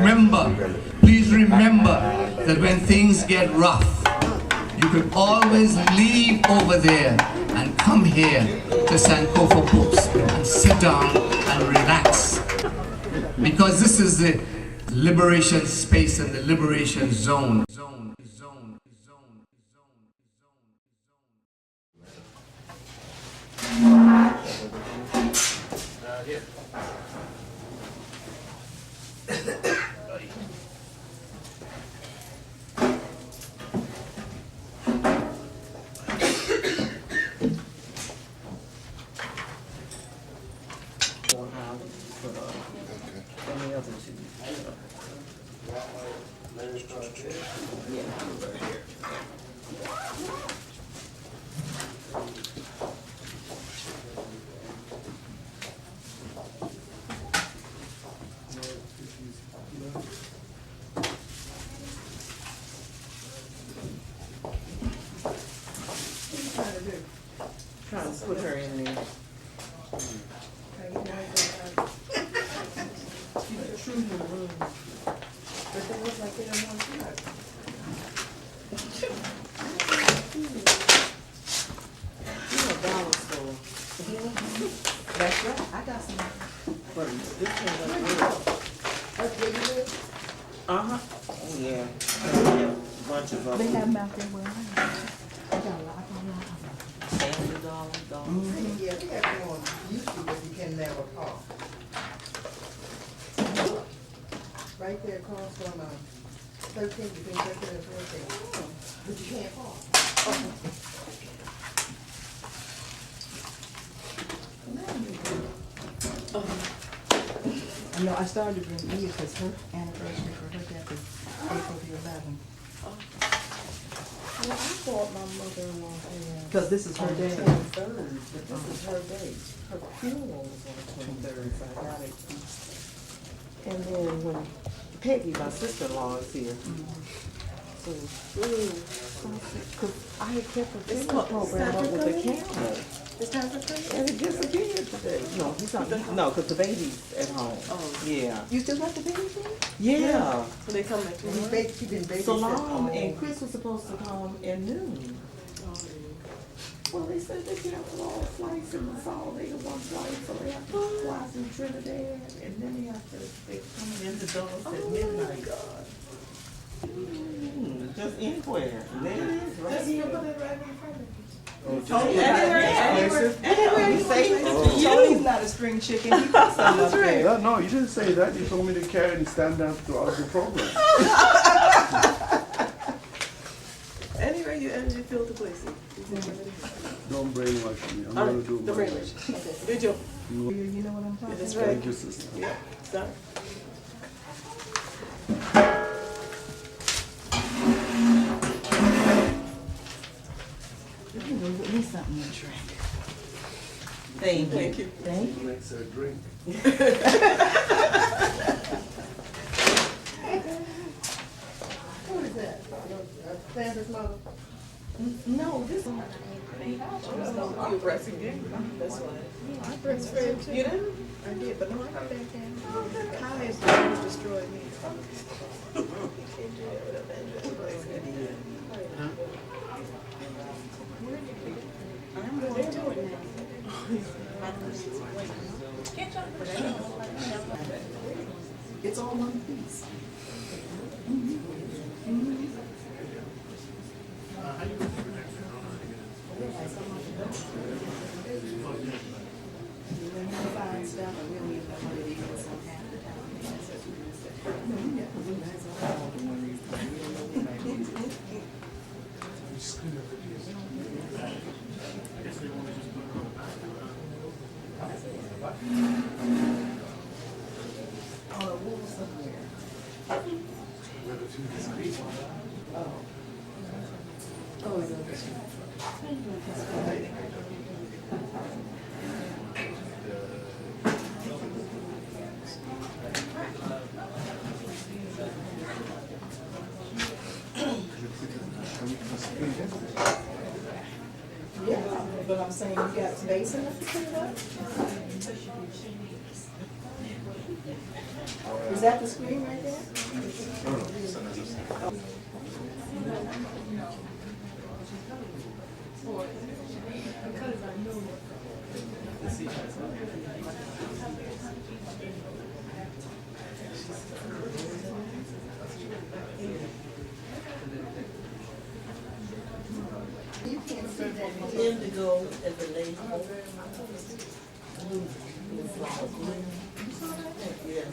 remember that when things get rough, you can always leave over there and come here to Sankofa Books and sit down and relax. Because this is the liberation space and the liberation zone. Trying to put her in there. That's right. I got some. But this one. Oh yeah. Bunch of them. They have them out there where I am. I got a lot of them. Yeah, they have them on YouTube, but you can never park. Right there across from 13, between 13 and 14. But you can't park. I know I started to bring Eve because her anniversary for her death is April the 11th. Well, I thought my mother-in-law had. Because this is her day. 23rd, but this is her day. Her funeral was on the 23rd, so I got it. And then when Peggy, my sister-in-law, is here. So, because I had kept a funeral program up with the camera. It's time for Christmas. And it disappeared today. No, he's not. No, because the baby's at home. Oh. Yeah. You still got the baby thing? Yeah. So they come back to me. She been babysitting. Salon and Chris was supposed to come at noon. Well, they said they canceled all flights and consolidated one flight, so they have to fly through Trinidad, and then they have to, they come in the Dulles at midnight. God. Just anywhere. There it is, right here. Anywhere you say Tony's not a spring chicken. He puts some up there. No, you didn't say that. You told me to carry and stand up throughout the program. Anyway, you energy filled the place. Don't brainwash me. I'm going to do The my brainwash. Good job. You know what I'm talking about? That's right. Thank you, sister. Yeah, sorry. You can go get me something to drink. Thank you. Thank you. Thank you. Makes her drink. Who is that? Sandra's mother? No, this one. You were pressing game. That's why. I pressed for him too. You didn't? I did, but no, I got that game. Kai's destroyed me. Can't do that with a vengeance. I'm going to do it now. It's all one piece. Yeah, but I'm saying you got space enough to put it up? Is that the screen right there? You can't see that. Indigo at the lake. Yeah.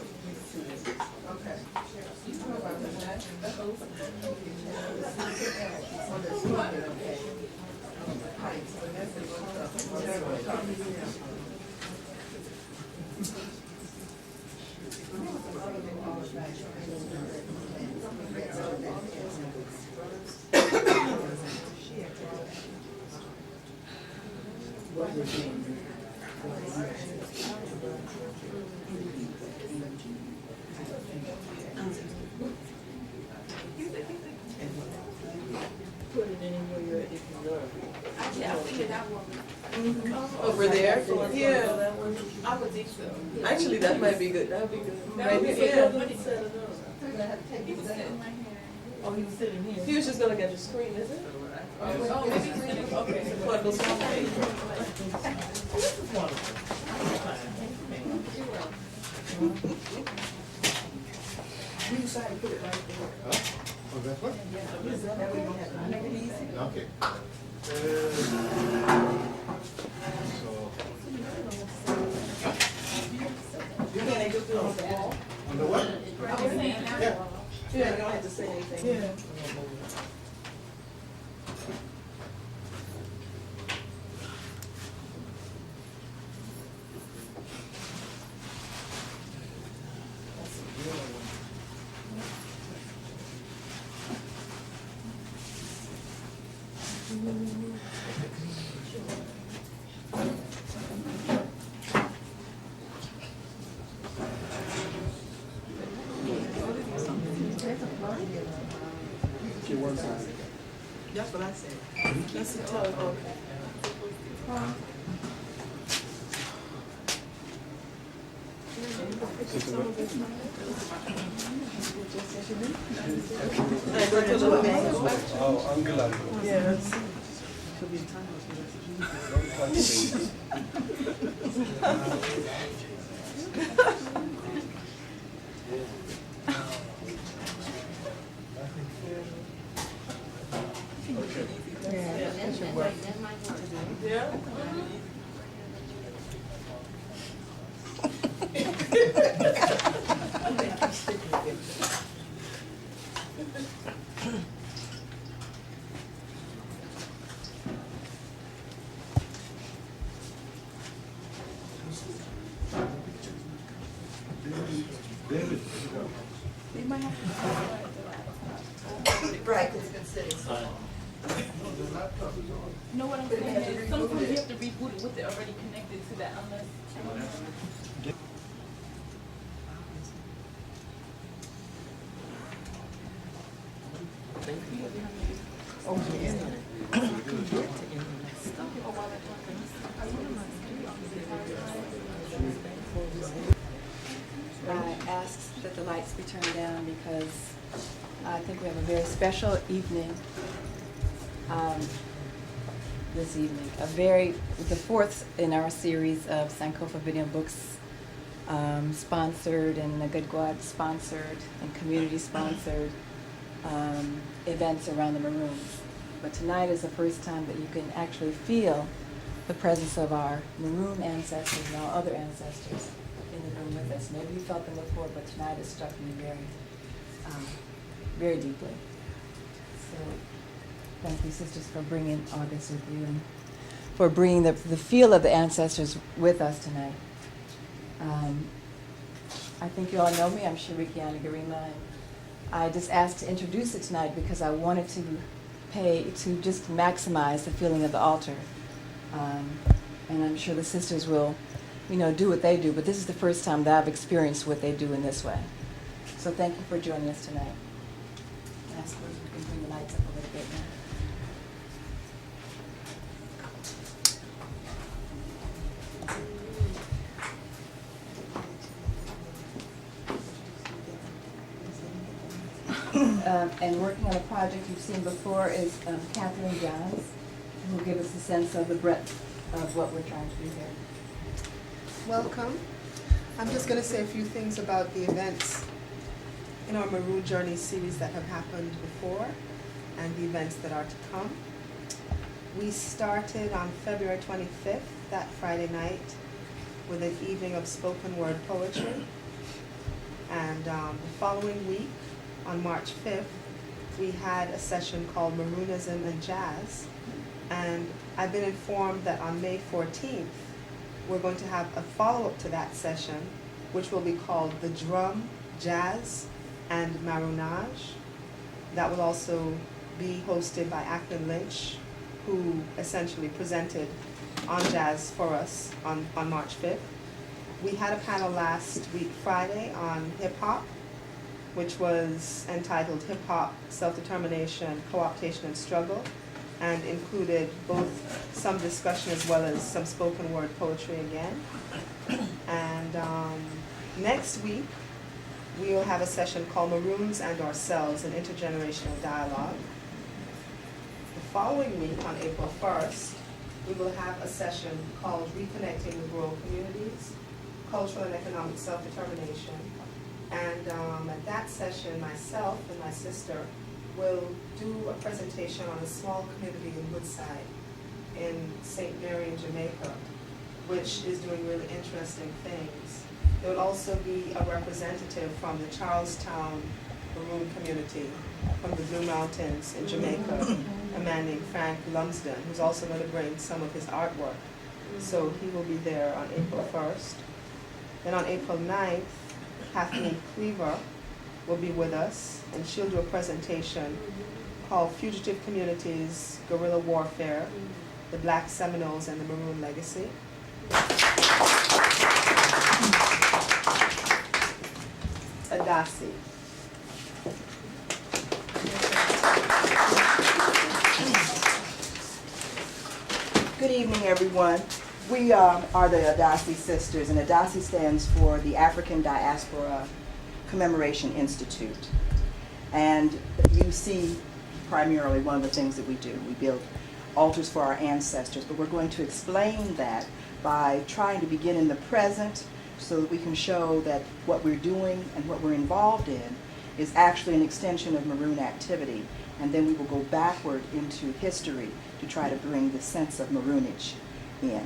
Put it anywhere if you love it. Yeah, I figured that one. Over there? Yeah. That one? I would think so. Actually, that might be good. That would be good. That would be Maybe, good. yeah. But it- Set it up. He was sitting right here. Oh, he was sitting here. He was just gonna get the screen, is it? Oh, maybe he's sitting, okay. Untitled Chapter. We decided to put it right there. Oh, that one? That way you don't have to make it easy. Okay. You can't just do it on the wall. On the what? I was saying that. Yeah. Yeah, you don't have to say anything. Yeah. Okay, one side. That's what I said. That's the telephone. Oh, Angela. Yes. Yeah. David. Right, because it's been sitting. You know what I'm saying is sometimes you have to reboot it with it already connected to that unless. I asked that the lights be turned down because I think we have a very special evening this evening. The fourth in our series of Sankofa Video Books sponsored and the Good God sponsored and community sponsored events around the maroons. But tonight is the first time that you can actually feel the presence of our maroon ancestors and our other ancestors in the room with us. Maybe you felt them before, but tonight it struck me very deeply. So thank you, sisters, for bringing August with you and for bringing the feel of the ancestors with us tonight. I think you all know me. I'm Shirikiana Garima. And I just asked to introduce it tonight because I wanted to just maximize the feeling of the altar. And I'm sure the sisters will, do what they do, but this is the first time that I've experienced what they do in this way. So thank you for joining us tonight. I suppose we can bring the lights up a little bit now. and working on a project you've seen before is Catherine Johns, who will give us a sense of the breadth of what we're trying to do here. Welcome. I'm just going to say a few things about the events in our Maroon Journey series that have happened before and the events that are to come. We started on February 25th, that Friday night, with an evening of spoken word poetry. And the following week, on March 5th, we had a session called Maroonism and Jazz. And I've been informed that on May 14th, we're going to have a follow-up to that session, which will be called the Drum, Jazz, and Maroonage. That will also be hosted by Acton Lynch, who essentially presented on jazz for us on March 5th. We had a panel last week Friday on hip-hop, which was entitled Hip-Hop, Self-Determination, Co-optation, and Struggle, and included both some discussion as well as some spoken word poetry again. And next week, we will have a session called Maroons and Ourselves, an Intergenerational Dialogue. The following week, on April 1st, we will have a session called Reconnecting with Rural Communities, Cultural and Economic Self-Determination. And at that session, myself and my sister will do a presentation on a small community in Woodside in St. Mary in Jamaica, which is doing really interesting things. There will also be a representative from the Charlestown Maroon community from the Blue Mountains in Jamaica, a man named Frank Lumsden, who's also going to bring some of his artwork. So he will be there on April 1st. Then on April 9th, Kathleen Cleaver will be with us, and she'll do a presentation called Fugitive Communities, Guerrilla Warfare, the Black Seminoles and the Maroon Legacy. ADACI. Good evening, everyone. We are the ADACI sisters, and ADACI stands for the African Diaspora Commemoration Institute. And you see primarily one of the things that we do. We build altars for our ancestors, but we're going to explain that by trying to begin in the present so that we can show that what we're doing and what we're involved in is actually an extension of Maroon activity. And then we will go backward into history to try to bring the sense of Maroonage in.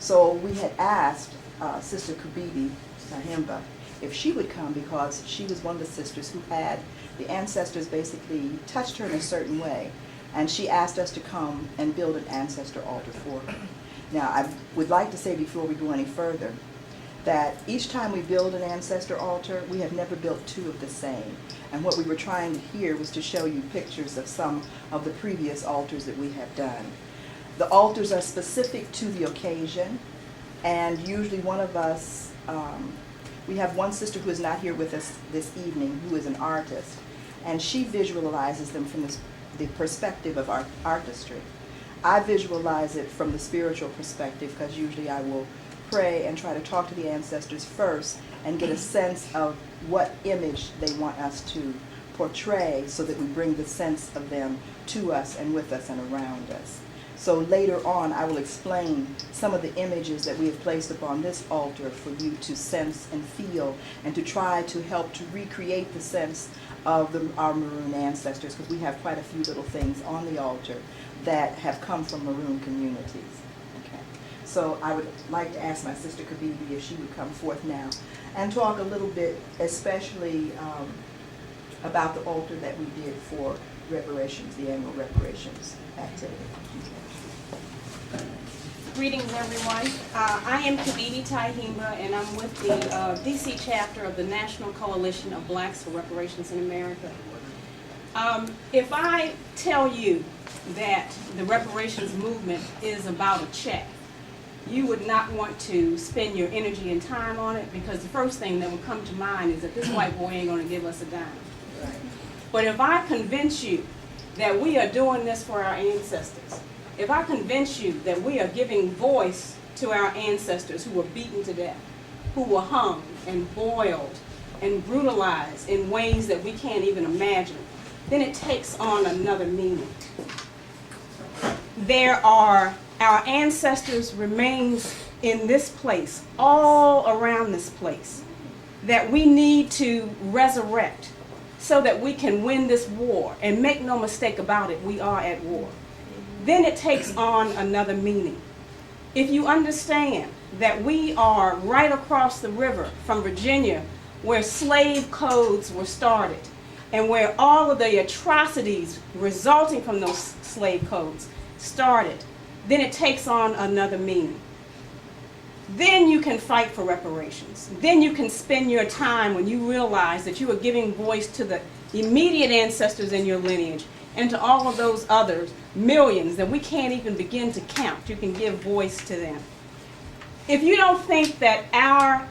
So we had asked Sister Kubibi Sahimba if she would come, because she was one of the sisters who had the ancestors basically touched her in a certain way. And she asked us to come and build an ancestor altar for her. Now, I would like to say before we go any further that each time we build an ancestor altar, we have never built two of the same. And what we were trying to here was to show you pictures of some of the previous altars that we have done. The altars are specific to the occasion, and usually one of us, we have one sister who is not here with us this evening, who is an artist, and she visualizes them from the perspective of artistry. I visualize it from the spiritual perspective, because usually I will pray and try to talk to the ancestors first and get a sense of what image they want us to portray so that we bring the sense of them to us and with us and around us. So later on, I will explain some of the images that we have placed upon this altar for you to sense and feel, and to try to help to recreate the sense of our Maroon ancestors, because we have quite a few little things on the altar that have come from Maroon communities. Okay. So I would like to ask my sister Kabibi if she would come forth now and talk a little bit, especially about the altar that we did for reparations, the annual reparations activity. Greetings, everyone. I am Kabibi Tahimba, and I'm with the DC chapter of the National Coalition of Blacks for Reparations in America. If I tell you that the reparations movement is about a check, you would not want to spend your energy and time on it, because the first thing that would come to mind is that this white boy ain't going to give us a dime. But if I convince you that we are doing this for our ancestors, if I convince you that we are giving voice to our ancestors who were beaten to death, who were hung and boiled and brutalized in ways that we can't even imagine, then it takes on another meaning. Our ancestors' remains in this place, all around this place, that we need to resurrect so that we can win this war. And make no mistake about it, we are at war. Then it takes on another meaning. If you understand that we are right across the river from Virginia, where slave codes were started, and where all of the atrocities resulting from those slave codes started, then it takes on another meaning. Then you can fight for reparations. Then you can spend your time when you realize that you are giving voice to the immediate ancestors in your lineage and to all of those others, millions that we can't even begin to count. You can give voice to them. If you don't think that our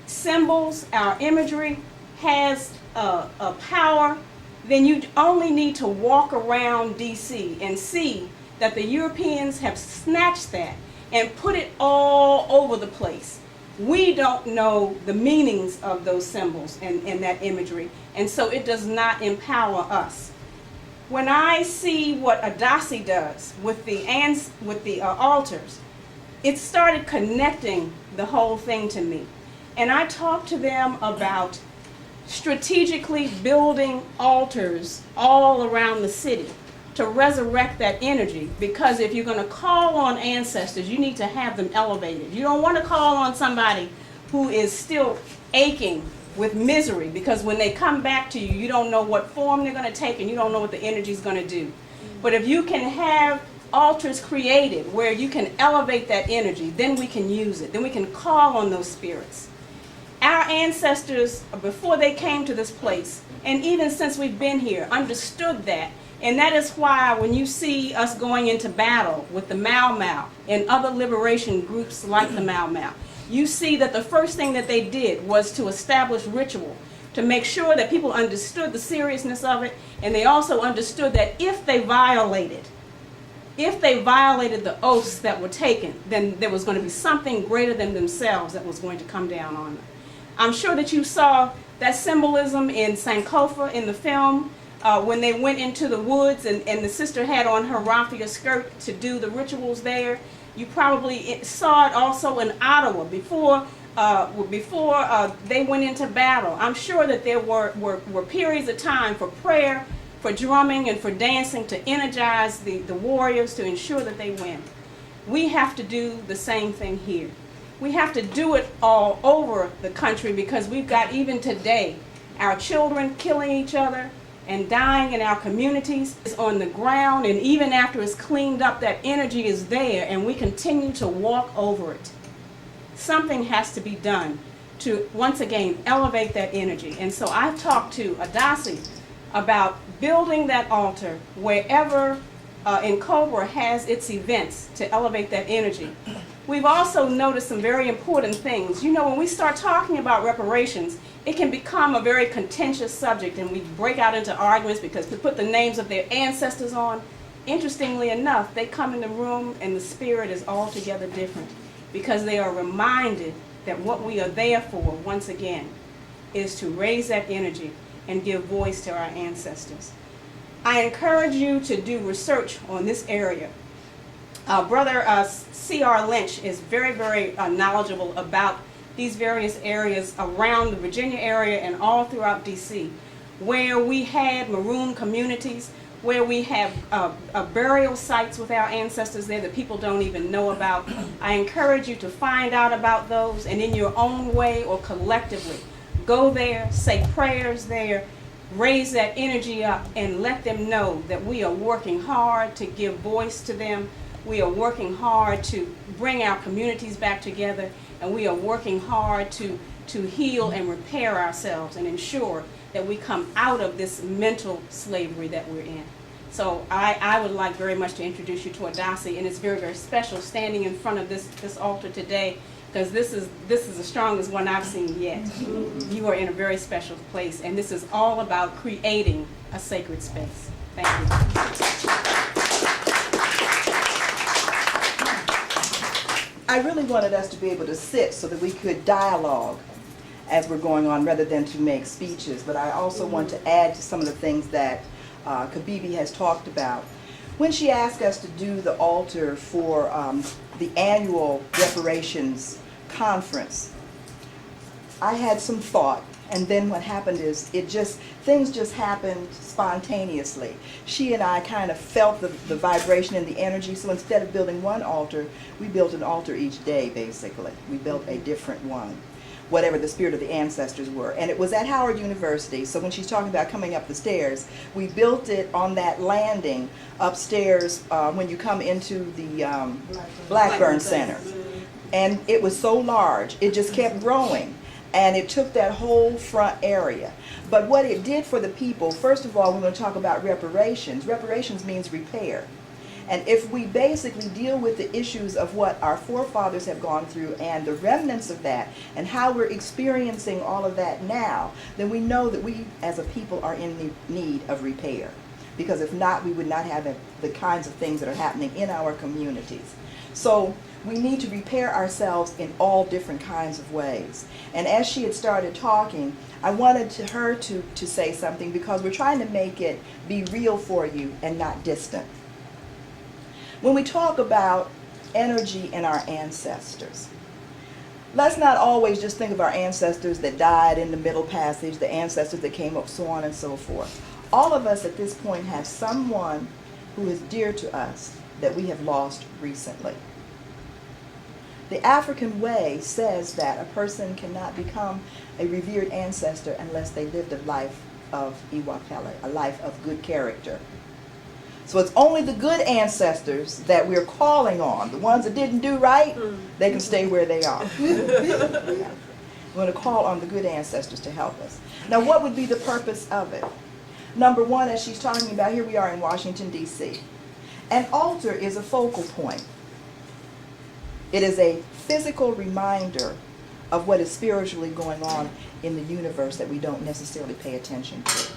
symbols, our imagery has a power, then you only need to walk around DC and see that the Europeans have snatched that and put it all over the place. We don't know the meanings of those symbols and that imagery, and so it does not empower us. When I see what ADACI does with the altars, it started connecting the whole thing to me. And I talked to them about strategically building altars all around the city to resurrect that energy, because if you're going to call on ancestors, you need to have them elevated. You don't want to call on somebody who is still aching with misery, because when they come back to you, you don't know what form they're going to take and you don't know what the energy is going to do. But if you can have altars created where you can elevate that energy, then we can use it. Then we can call on those spirits. Our ancestors, before they came to this place, and even since we've been here, understood that. And that is why when you see us going into battle with the Mau Mau and other liberation groups like the Mau Mau, you see that the first thing that they did was to establish ritual, to make sure that people understood the seriousness of it, and they also understood that if they violated the oaths that were taken, then there was going to be something greater than themselves that was going to come down on them. I'm sure that you saw that symbolism in Sankofa in the film, when they went into the woods and the sister had on her raffia skirt to do the rituals there. You probably saw it also in Ottawa before they went into battle. I'm sure that there were periods of time for prayer, for drumming, and for dancing to energize the warriors to ensure that they win. We have to do the same thing here. We have to do it all over the country, because we've got, even today, our children killing each other and dying in our communities is on the ground, and even after it's cleaned up, that energy is there, and we continue to walk over it. Something has to be done to, once again, elevate that energy. And so I've talked to ADACI about building that altar wherever in Cobra has its events to elevate that energy. We've also noticed some very important things. You know, when we start talking about reparations, it can become a very contentious subject, and we break out into arguments because we put the names of their ancestors on. Interestingly enough, they come in the room and the spirit is altogether different, because they are reminded that what we are there for, once again, is to raise that energy and give voice to our ancestors. I encourage you to do research on this area. Brother C.R. Lynch is very, very knowledgeable about these various areas around the Virginia area and all throughout D.C., where we had maroon communities, where we have burial sites with our ancestors there that people don't even know about. I encourage you to find out about those, and in your own way or collectively, go there, say prayers there, raise that energy up, and let them know that we are working hard to give voice to them. We are working hard to bring our communities back together, and we are working hard to heal and repair ourselves and ensure that we come out of this mental slavery that we're in. So I would like very much to introduce you to ADACI, and it's very, very special standing in front of this altar today, because this is the strongest one I've seen yet. You are in a very special place, and this is all about creating a sacred space. Thank you. I really wanted us to be able to sit so that we could dialogue as we're going on rather than to make speeches. But I also want to add to some of the things that Kabibi has talked about. When she asked us to do the altar for the annual reparations conference, I had some thought, and then what happened is things just happened spontaneously. She and I kind of felt the vibration and the energy, so instead of building one altar, we built an altar each day, basically. We built a different one, whatever the spirit of the ancestors were. And it was at Howard University, so when she's talking about coming up the stairs, we built it on that landing upstairs when you come into the Blackburn Center. And it was so large, it just kept growing. And it took that whole front area. But what it did for the people, first of all, we're going to talk about reparations. Reparations means repair. And if we basically deal with the issues of what our forefathers have gone through and the remnants of that and how we're experiencing all of that now, then we know that we as a people are in need of repair. Because if not, we would not have the kinds of things that are happening in our communities. So we need to repair ourselves in all different kinds of ways. And as she had started talking, I wanted her to say something because we're trying to make it be real for you and not distant. When we talk about energy and our ancestors, let's not always just think of our ancestors that died in the Middle Passage, the ancestors that came up, so on and so forth. All of us at this point have someone who is dear to us that we have lost recently. The African way says that a person cannot become a revered ancestor unless they lived a life of iwakele, a life of good character. So it's only the good ancestors that we're calling on. The ones that didn't do right, they can stay where they are. We're going to call on the good ancestors to help us. Now, what would be the purpose of it? Number one, as she's talking about, here we are in Washington, D.C. An altar is a focal point. It is a physical reminder of what is spiritually going on in the universe that we don't necessarily pay attention to.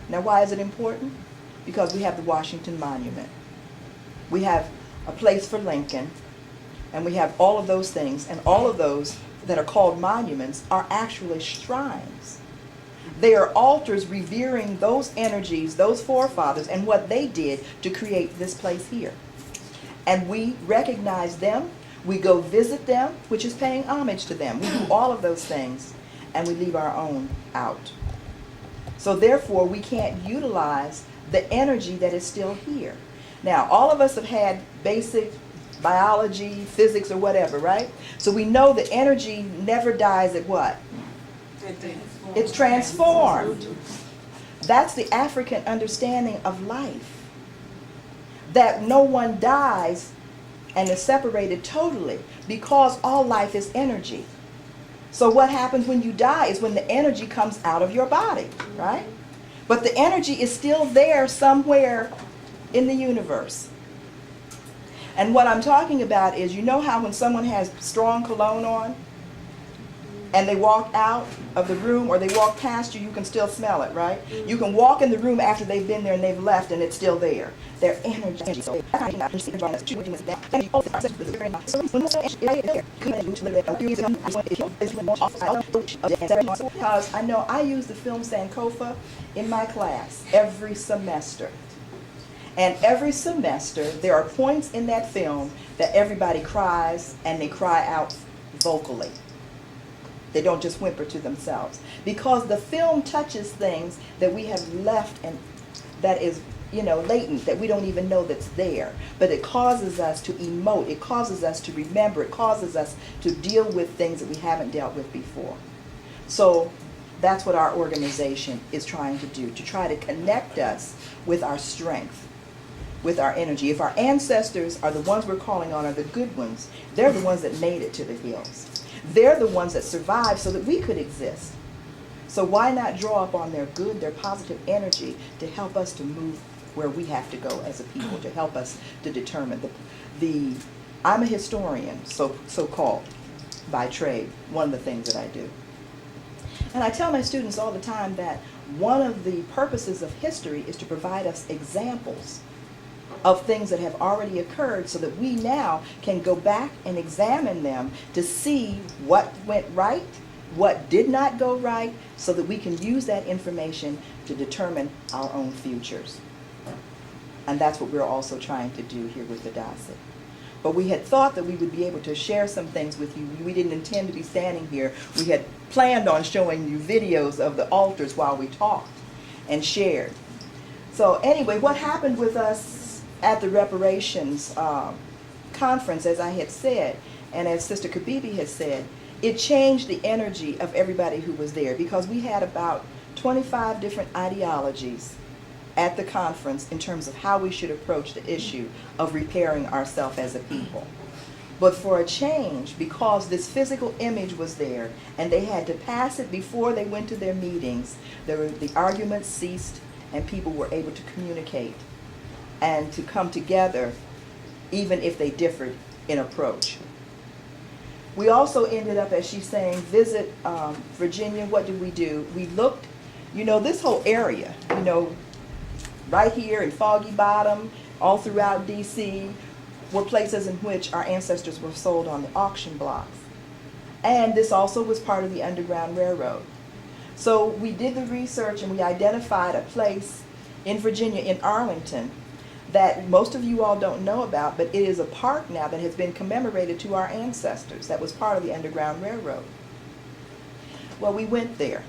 Now, why is it important? Because we have the Washington Monument. We have a place for Lincoln, and we have all of those things, and all of those that are called monuments are actually shrines. They are altars revering those energies, those forefathers, and what they did to create this place here. And we recognize them, we go visit them, which is paying homage to them. We do all of those things, and we leave our own out. So therefore, we can't utilize the energy that is still here. Now, all of us have had basic biology, physics, or whatever, right? So we know that energy never dies at what? It's transformed. That's the African understanding of life. That no one dies and is separated totally because all life is energy. So what happens when you die is when the energy comes out of your body, right? But the energy is still there somewhere in the universe. And what I'm talking about is, you know how when someone has strong cologne on and they walk out of the room or they walk past you, you can still smell it, right? You can walk in the room after they've been there and they've left and it's still there. Their energy. Because I know I use the film Sankofa in my class every semester. And every semester there are points in that film that everybody cries, and they cry out vocally. They don't just whimper to themselves. Because the film touches things that we have left and that is, latent, that we don't even know that's there. But it causes us to emote, it causes us to remember, it causes us to deal with things that we haven't dealt with before. So that's what our organization is trying to do, to try to connect us with our strength, with our energy. If our ancestors are the ones we're calling on, are the good ones, they're the ones that made it to the hills. They're the ones that survived so that we could exist. So why not draw up on their good, their positive energy to help us to move where we have to go as a people, to help us to determine I'm a historian, so-called, by trade, one of the things that I do. And I tell my students all the time that one of the purposes of history is to provide us examples of things that have already occurred so that we now can go back and examine them to see what went right what did not go right so that we can use that information to determine our own futures. And that's what we're also trying to do here with ADACI. But we had thought that we would be able to share some things with you. We didn't intend to be standing here. We had planned on showing you videos of the altars while we talked and shared. So anyway, what happened with us at the reparations conference, as I had said, and as Sister Kabibi had said, it changed the energy of everybody who was there, because we had about 25 different ideologies at the conference in terms of how we should approach the issue of repairing ourselves as a people. But for a change, because this physical image was there and they had to pass it before they went to their meetings, the arguments ceased and people were able to communicate and to come together even if they differed in approach. We also ended up, as she's saying, visit Virginia. What did we do? We looked, this whole area, right here in Foggy Bottom, all throughout DC, were places in which our ancestors were sold on the auction blocks. And this also was part of the Underground Railroad. So we did the research and we identified a place in Virginia, in Arlington, that most of you all don't know about, but it is a park now that has been commemorated to our ancestors. That was part of the Underground Railroad. Well, we went there,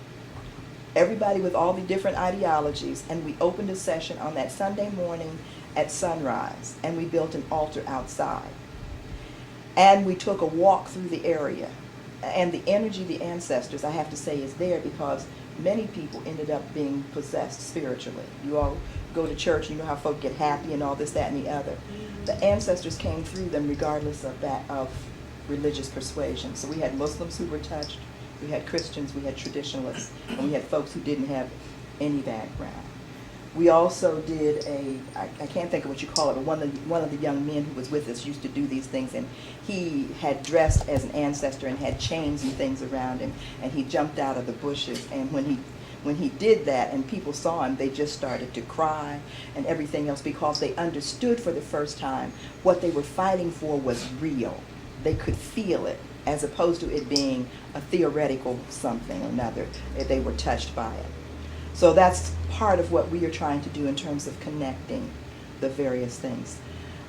everybody with all the different ideologies, and we opened a session on that Sunday morning at sunrise, and we built an altar outside. And we took a walk through the area. And the energy of the ancestors, I have to say, is there because many people ended up being possessed spiritually. You all go to church, you know how folk get happy and all this, that, and the other. The ancestors came through them regardless of religious persuasion. So we had Muslims who were touched, we had Christians, we had traditionalists, and we had folks who didn't have any background. We also did I can't think of what you call it, but one of the young men who was with us used to do these things, and he had dressed as an ancestor and had chains and things around him, and he jumped out of the bushes, and when he did that and people saw him, they just started to cry and everything else, because they understood for the first time what they were fighting for was real. They could feel it, as opposed to it being a theoretical something or another. They were touched by it. So that's part of what we are trying to do in terms of connecting the various things.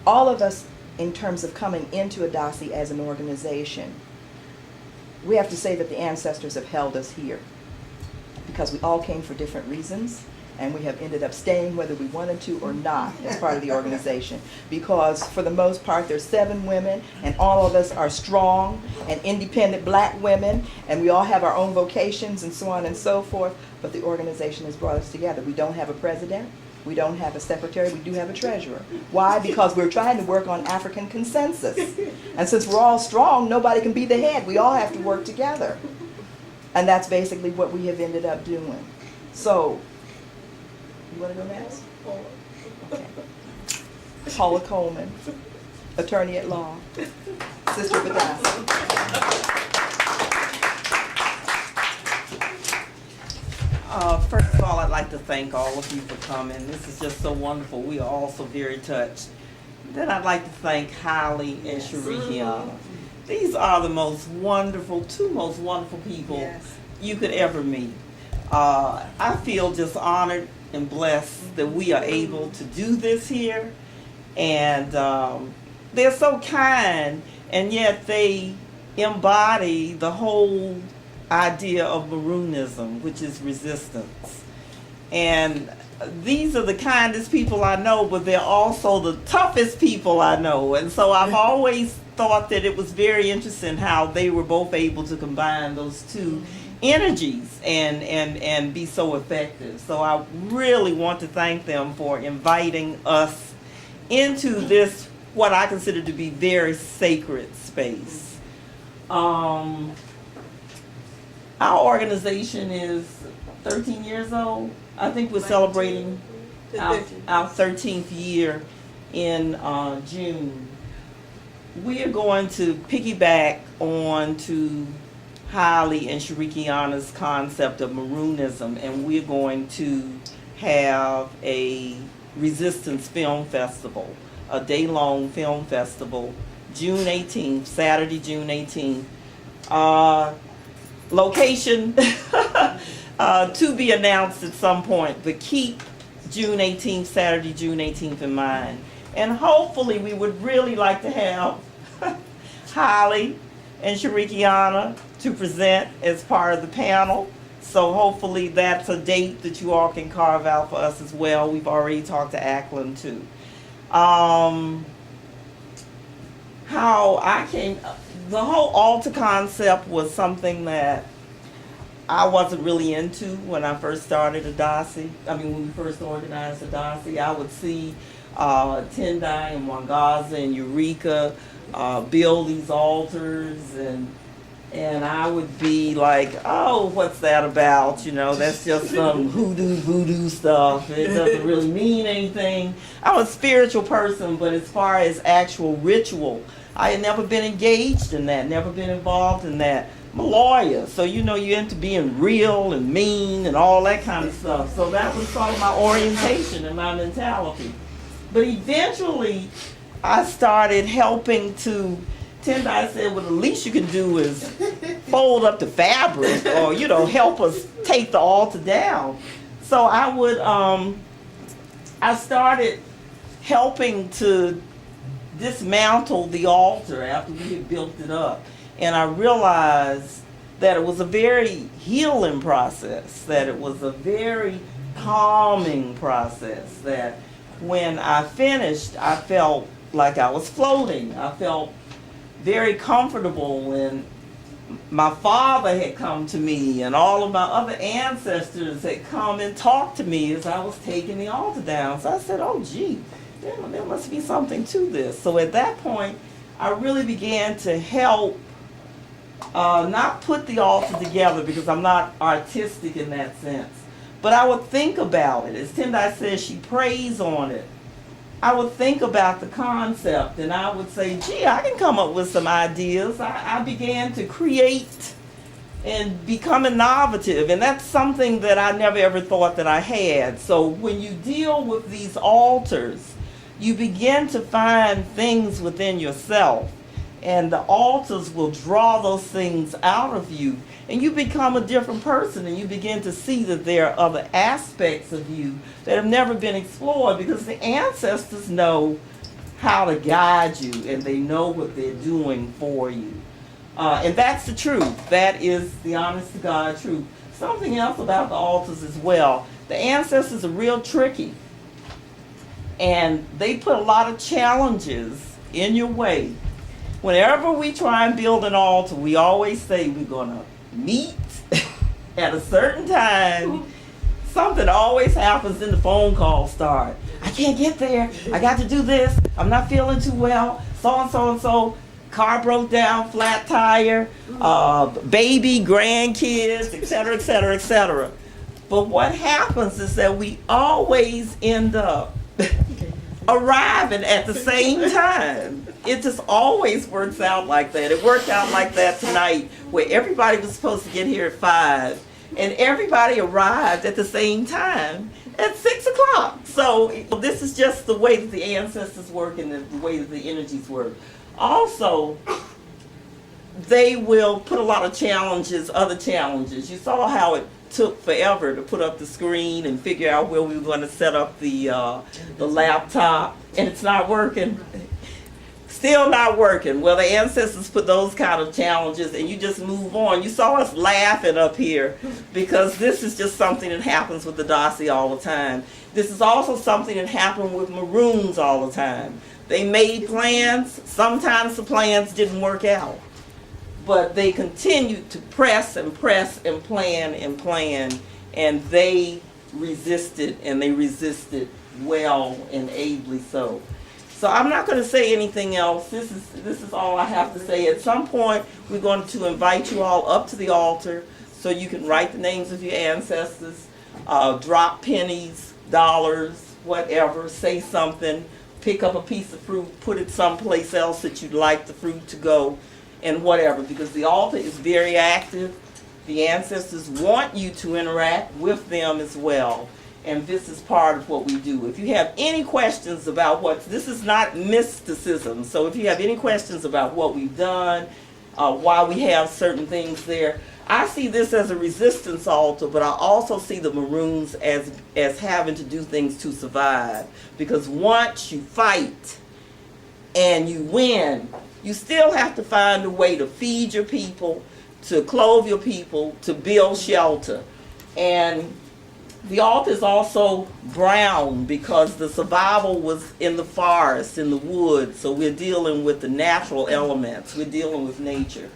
All of us, in terms of coming into ADACI as an organization, we have to say that the ancestors have held us here, because we all came for different reasons, and we have ended up staying whether we wanted to or not as part of the organization, because for the most part there's 7 women and all of us are strong and independent black women, and we all have our own vocations and so on and so forth, but the organization has brought us together. We don't have a president, we don't have a secretary, we do have a treasurer. Why? Because we're trying to work on African consensus, and since we're all strong, nobody can be the head. We all have to work together, and that's basically what we have ended up doing. So you want to go next? Okay. Paula Coleman, attorney at law, Sister Badassi. First of all, I'd like to thank all of you for coming. This is just so wonderful. We are also very touched. Then I'd like to thank Holly and Sharikiana. These are the two most wonderful people you could ever meet. I feel just honored and blessed that we are able to do this here, and they're so kind, and yet they embody the whole idea of Maroonism, which is resistance. And these are the kindest people I know, but they're also the toughest people I know, and so I've always thought that it was very interesting how they were both able to combine those two energies and be so effective. So I really want to thank them for inviting us into this, what I consider to be very sacred space. Our organization is 13 years old. I think we're celebrating our 13th year in June. We are going to piggyback on to Holly and Sharikiana's concept of Maroonism, and we're going to have a resistance film festival, a day-long film festival, June 18th, Saturday, June 18th. location to be announced at some point, but keep June 18th, Saturday, June 18th in mind. And hopefully we would really like to have Holly and Sharikiana to present as part of the panel. So hopefully that's a date that you all can carve out for us as well. We've already talked to Ackland too. How I came, the whole altar concept was something that I wasn't really into when I first started ADACI. I mean, when we first organized ADACI, I would see Tendai and Wangaza and Eureka build these altars, and I would be like, oh, what's that about? You know, that's just some hoodoo voodoo stuff. It doesn't really mean anything. I'm a spiritual person, but as far as actual ritual, I had never been engaged in that, never been involved in that. I'm a lawyer, so you know you're into being real and mean and all that kind of stuff. So that was sort of my orientation and my mentality. But eventually, I started helping to, Tendai said, well, the least you can do is fold up the fabric or, you know, help us take the altar down. So I would, I started helping to dismantle the altar after we had built it up. And I realized that it was a very healing process, that it was a very calming process, that when I finished, I felt like I was floating. I felt very comfortable, and my father had come to me and all of my other ancestors had come and talked to me as I was taking the altar down. So I said, oh gee, there must be something to this. So at that point, I really began to help not put the altar together, because I'm not artistic in that sense, but I would think about it. As Tendai says, she prays on it. I would think about the concept, and I would say, gee, I can come up with some ideas. I began to create and become innovative, and that's something that I never ever thought that I had. So when you deal with these altars, you begin to find things within yourself, and the altars will draw those things out of you, and you become a different person, and you begin to see that there are other aspects of you that have never been explored, because the ancestors know how to guide you, and they know what they're doing for you. And that's the truth. That is the honest to God truth. Something else about the altars as well. The ancestors are real tricky, and they put a lot of challenges in your way. Whenever we try and build an altar, we always say we're going to meet at a certain time. Something always happens, in the phone call start. I can't get there. I got to do this. I'm not feeling too well. So and so and so. Car broke down, flat tire, baby, grandkids, etc., etc., etc. But what happens is that we always end up arriving at the same time. It just always works out like that. It worked out like that tonight, where everybody was supposed to get here at 5, and everybody arrived at the same time at 6 o'clock. So this is just the way that the ancestors work and the way that the energies work. Also, they will put a lot of challenges, other challenges. You saw how it took forever to put up the screen and figure out where we were going to set up the laptop, and it's not working. Still not working. Well, the ancestors put those kind of challenges, and you just move on. You saw us laughing up here, because this is just something that happens with the ADACI all the time. This is also something that happened with Maroons all the time. They made plans. Sometimes the plans didn't work out, but they continued to press and press and plan, and they resisted, and they resisted well and ably so. So I'm not going to say anything else. This is all I have to say. At some point, we're going to invite you all up to the altar so you can write the names of your ancestors, drop pennies, dollars, whatever, say something, pick up a piece of fruit, put it someplace else that you'd like the fruit to go, and whatever, because the altar is very active. The ancestors want you to interact with them as well, and this is part of what we do. If you have any questions about this is not mysticism, so if you have any questions about what we've done, why we have certain things there, I see this as a resistance altar, but I also see the Maroons as having to do things to survive. Because once you fight and you win, you still have to find a way to feed your people, to clothe your people, to build shelter. And the altar is also brown because the survival was in the forest, in the woods. So we're dealing with the natural elements. We're dealing with nature.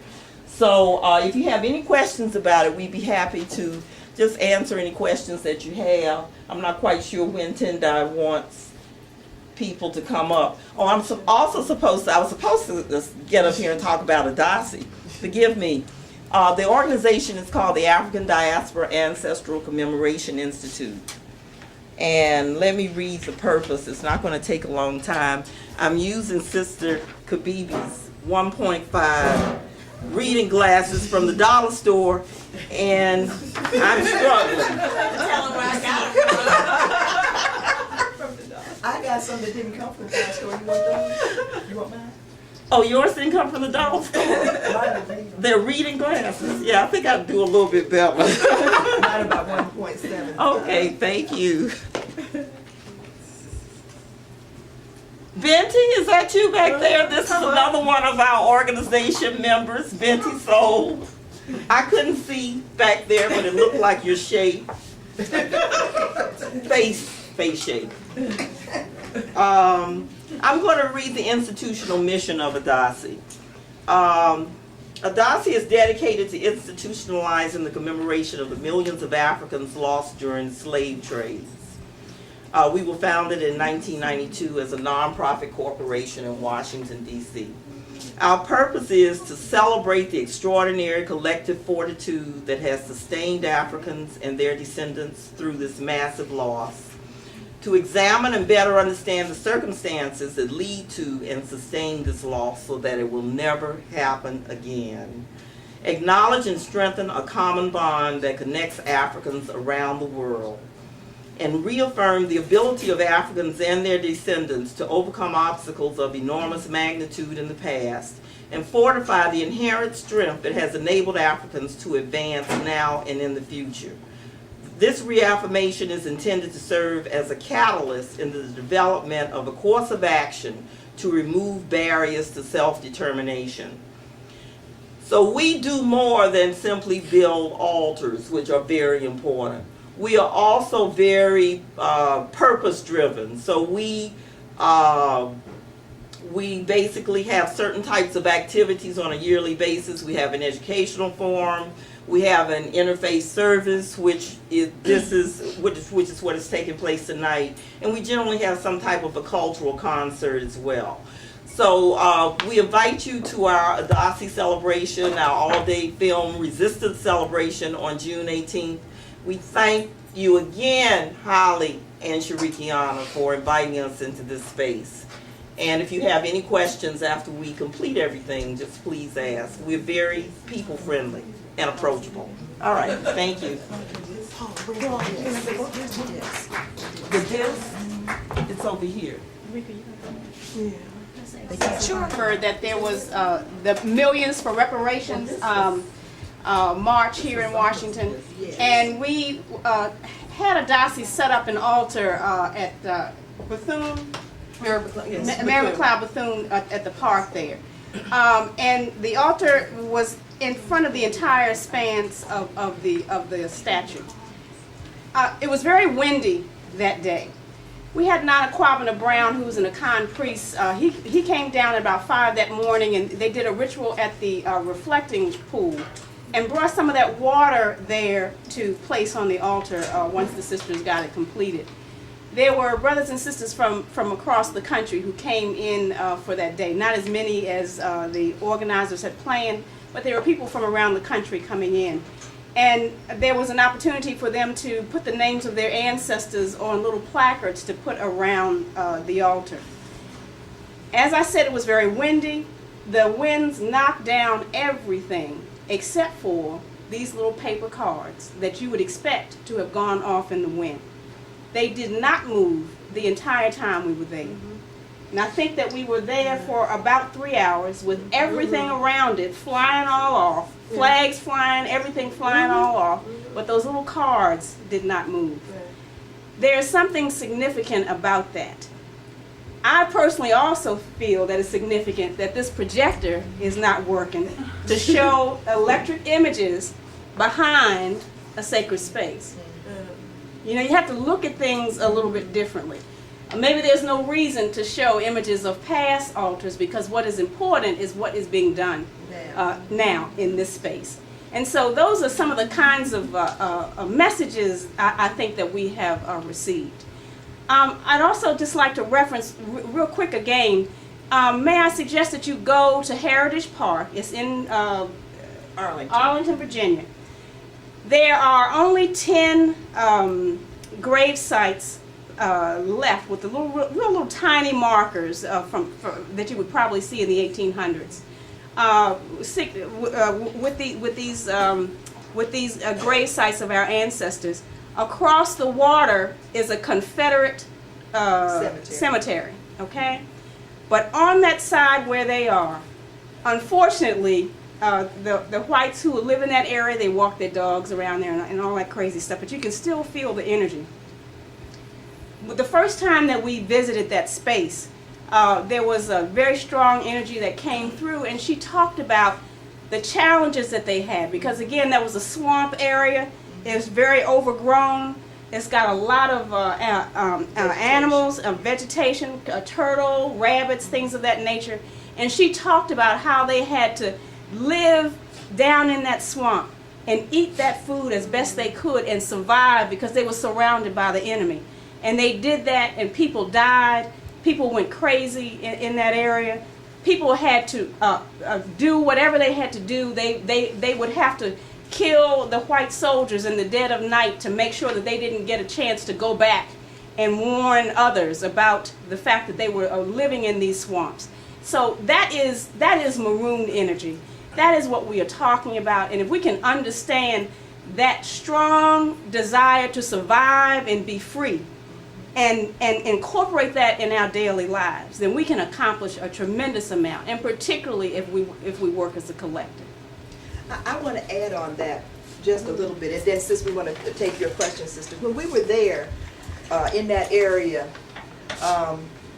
So if you have any questions about it, we'd be happy to just answer any questions that you have. I'm not quite sure when Tendai wants people to come up. Oh, I was supposed to get up here and talk about ADACI. Forgive me. The organization is called the African Diaspora Ancestral Commemoration Institute. And let me read the purpose. It's not going to take a long time. I'm using Sister Kabibi's 1.5 reading glasses from the dollar store, and I'm struggling. Tell them where I got it. I got some that didn't come from the dollar store. You want those? You want mine? Oh, yours didn't come from the dollar store? They're reading glasses. Yeah, I think I'd do a little bit better. Mine about 1.7. Okay, thank you. Benty, is that you back there? This is another one of our organization members, Benty Soul. I couldn't see back there, but it looked like your shape. Face shape. I'm going to read the institutional mission of ADACI. ADACI is dedicated to institutionalizing the commemoration of the millions of Africans lost during slave trades. We were founded in 1992 as a nonprofit corporation in Washington, D.C. Our purpose is to celebrate the extraordinary collective fortitude that has sustained Africans and their descendants through this massive loss, to examine and better understand the circumstances that lead to and sustain this loss so that it will never happen again, acknowledge and strengthen a common bond that connects Africans around the world, and reaffirm the ability of Africans and their descendants to overcome obstacles of enormous magnitude in the past and fortify the inherent strength that has enabled Africans to advance now and in the future. This reaffirmation is intended to serve as a catalyst in the development of a course of action to remove barriers to self-determination. So we do more than simply build altars, which are very important. We are also very purpose-driven. So we basically have certain types of activities on a yearly basis. We have an educational forum. We have an interfaith service, which is what is taking place tonight. And we generally have some type of a cultural concert as well. So we invite you to our ADACI celebration, our all-day film resistance celebration on June 18th. We thank you again, Holly and Sharikiana, for inviting us into this space. And if you have any questions after we complete everything, just please ask. We're very people-friendly and approachable. All right, thank you. The disc, it's over here. Sure, that there was the Millions for Reparations march here in Washington, and we had ADACI set up an altar at Bethune, Mary McLeod Bethune at the park there, and the altar was in front of the entire span of the statue. It was very windy that day. We had Nana Kwabena Brown, who was an Akan priest. He came down at about 5 that morning, and they did a ritual at the reflecting pool and brought some of that water there to place on the altar once the sisters got it completed. There were brothers and sisters from across the country who came in for that day. Not as many as the organizers had planned, but there were people from around the country coming in. And there was an opportunity for them to put the names of their ancestors on little placards to put around the altar. As I said, it was very windy. The winds knocked down everything except for these little paper cards that you would expect to have gone off in the wind. They did not move the entire time we were there. And I think that we were there for about 3 hours with everything around it flying all off. flags flying, everything flying all off, but those little cards did not move. There's something significant about that. I personally also feel that it's significant that this projector is not working to show electric images behind a sacred space. You know, you have to look at things a little bit differently. Maybe there's no reason to show images of past altars, because what is important is what is being done now in this space. And so those are some of the kinds of messages I think that we have received. I'd also just like to reference real quick again, may I suggest that you go to Heritage Park. It's in Arlington, Virginia. There are only 10 grave sites left with the little tiny markers that you would probably see in the 1800s. With these grave sites of our ancestors, across the water is a Confederate cemetery. Okay, but on that side where they are, unfortunately, the whites who live in that area, they walk their dogs around there and all that crazy stuff, but you can still feel the energy. The first time that we visited that space, there was a very strong energy that came through, and she talked about the challenges that they had, because again, that was a swamp area. It was very overgrown. It's got a lot of animals, vegetation, turtle, rabbits, things of that nature. And she talked about how they had to live down in that swamp and eat that food as best they could and survive, because they were surrounded by the enemy. And they did that, and people died. People went crazy in that area. People had to do whatever they had to do. They would have to kill the white soldiers in the dead of night to make sure that they didn't get a chance to go back and warn others about the fact that they were living in these swamps. So that is maroon energy. That is what we are talking about. And if we can understand that strong desire to survive and be free, and incorporate that in our daily lives, then we can accomplish a tremendous amount, and particularly if we work as a collective. I want to add on that just a little bit, and then since we want to take your question, sister, when we were there in that area,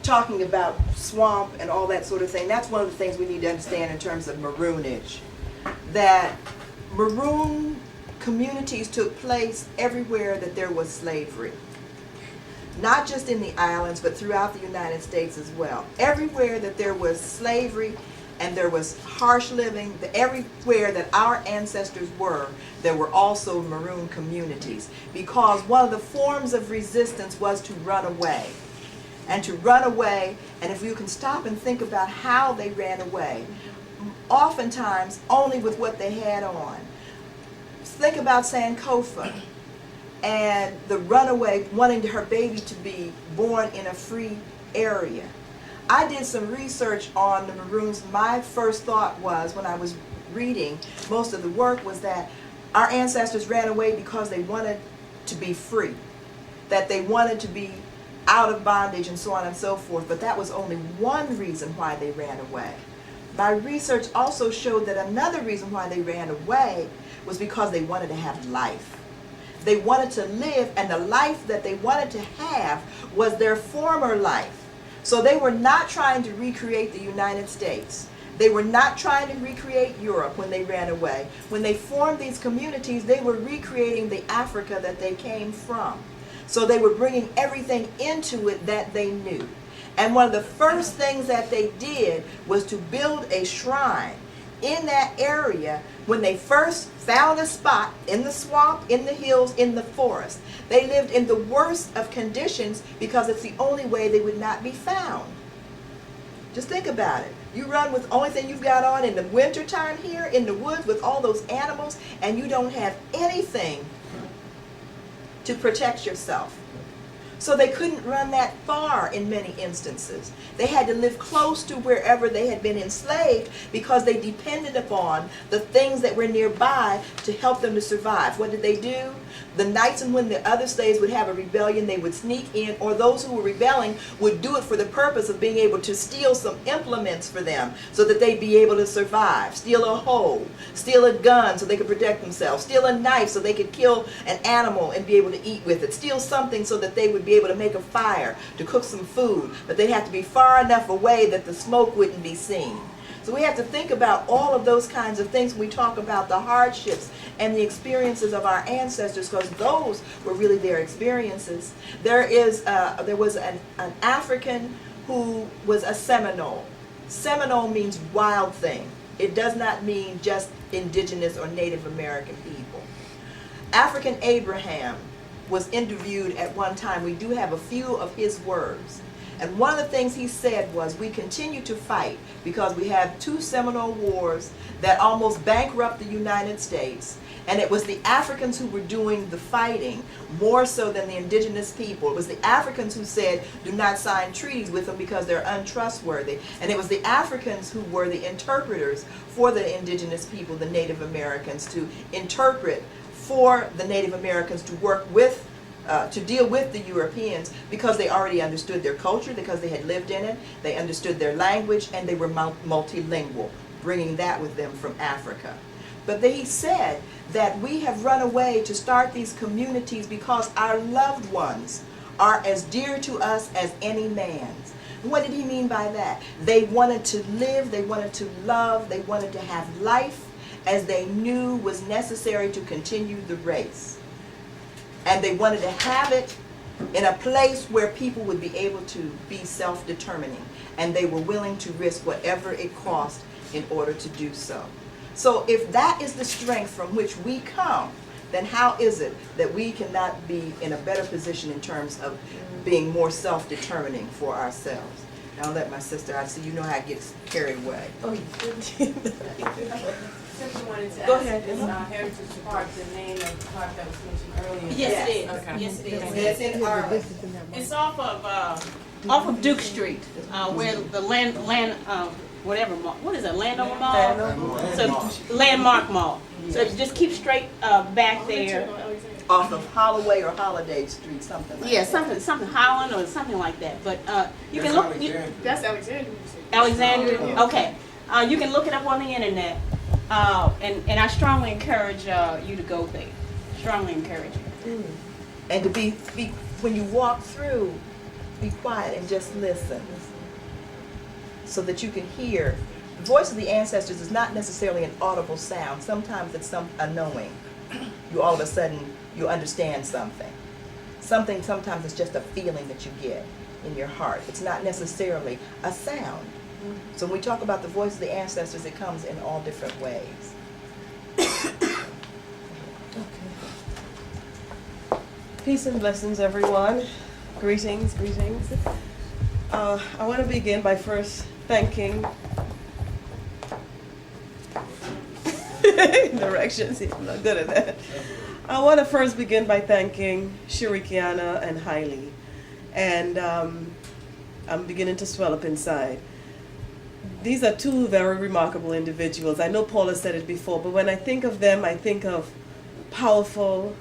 talking about swamp and all that sort of thing, that's one of the things we need to understand in terms of maroonage. That maroon communities took place everywhere that there was slavery. Not just in the islands, but throughout the United States as well. Everywhere that there was slavery and there was harsh living, everywhere that our ancestors were, there were also maroon communities. Because one of the forms of resistance was to run away. And to run away, and if you can stop and think about how they ran away, oftentimes only with what they had on. Think about Sankofa and the runaway wanting her baby to be born in a free area. I did some research on the Maroons. My first thought was, when I was reading most of the work, was that our ancestors ran away because they wanted to be free, that they wanted to be out of bondage and so on and so forth, but that was only one reason why they ran away. My research also showed that another reason why they ran away was because they wanted to have life. They wanted to live, and the life that they wanted to have was their former life. So they were not trying to recreate the United States. They were not trying to recreate Europe when they ran away. When they formed these communities, they were recreating the Africa that they came from. So they were bringing everything into it that they knew. And one of the first things that they did was to build a shrine in that area. When they first found a spot in the swamp, in the hills, in the forest, they lived in the worst of conditions because it's the only way they would not be found. Just think about it. You run with the only thing you've got on in the wintertime here in the woods with all those animals, and you don't have anything to protect yourself. So they couldn't run that far in many instances. They had to live close to wherever they had been enslaved because they depended upon the things that were nearby to help them to survive. What did they do? The nights and when the other slaves would have a rebellion, they would sneak in, or those who were rebelling would do it for the purpose of being able to steal some implements for them so that they'd be able to survive. Steal a hoe, steal a gun so they could protect themselves, steal a knife so they could kill an animal and be able to eat with it, steal something so that they would be able to make a fire, to cook some food, but they'd have to be far enough away that the smoke wouldn't be seen. So we have to think about all of those kinds of things when we talk about the hardships and the experiences of our ancestors, because those were really their experiences. There was an African who was a Seminole. Seminole means wild thing. It does not mean just indigenous or Native American people. African Abraham was interviewed at one time. We do have a few of his words. And one of the things he said was, we continue to fight because we have 2 Seminole wars that almost bankrupt the United States. And it was the Africans who were doing the fighting more so than the indigenous people. It was the Africans who said, do not sign treaties with them because they're untrustworthy. And it was the Africans who were the interpreters for the indigenous people, the Native Americans, to interpret for the Native Americans to work with, to deal with the Europeans, because they already understood their culture, because they had lived in it, they understood their language, and they were multilingual, bringing that with them from Africa. But he said that we have run away to start these communities because our loved ones are as dear to us as any man's. What did he mean by that? They wanted to live, they wanted to love, they wanted to have life as they knew was necessary to continue the race. And they wanted to have it in a place where people would be able to be self-determining, and they were willing to risk whatever it cost in order to do so. So if that is the strength from which we come, then how is it that we cannot be in a better position in terms of being more self-determining for ourselves? Now I'll let my sister, I see you know how it gets carried away. Oh, Simply wanted to Go ask, ahead. is Heritage Park the name of the park that was mentioned earlier? Yes, it is. Okay. Yes, it is. It's in Arlen. It's off of Duke Street, where the whatever mall, what is it, Landover Mall? So Landmark Mall. So just keep straight back there. Off of Holloway or Holiday Street, something like Yeah, that. something Holland or something like that. But you can look. That's Alexandria. Alexandria. Okay. You can look it up on the internet. And I strongly encourage you to go there. Strongly encourage you. And to be when you walk through, be quiet and just listen, so that you can hear. The voice of the ancestors is not necessarily an audible sound. Sometimes it's a knowing. You all of a sudden, you understand something. Sometimes it's just a feeling that you get in your heart. It's not necessarily a sound. So when we talk about the voice of the ancestors, it comes in all different ways. Peace and blessings, everyone. Greetings, greetings. I want to begin by first thanking directions. I'm not good at that. I want to first begin by thanking Shirikiana and Hailey, and I'm beginning to swell up inside. These are 2 very remarkable individuals. I know Paula said it before, but when I think of them, I think of powerful,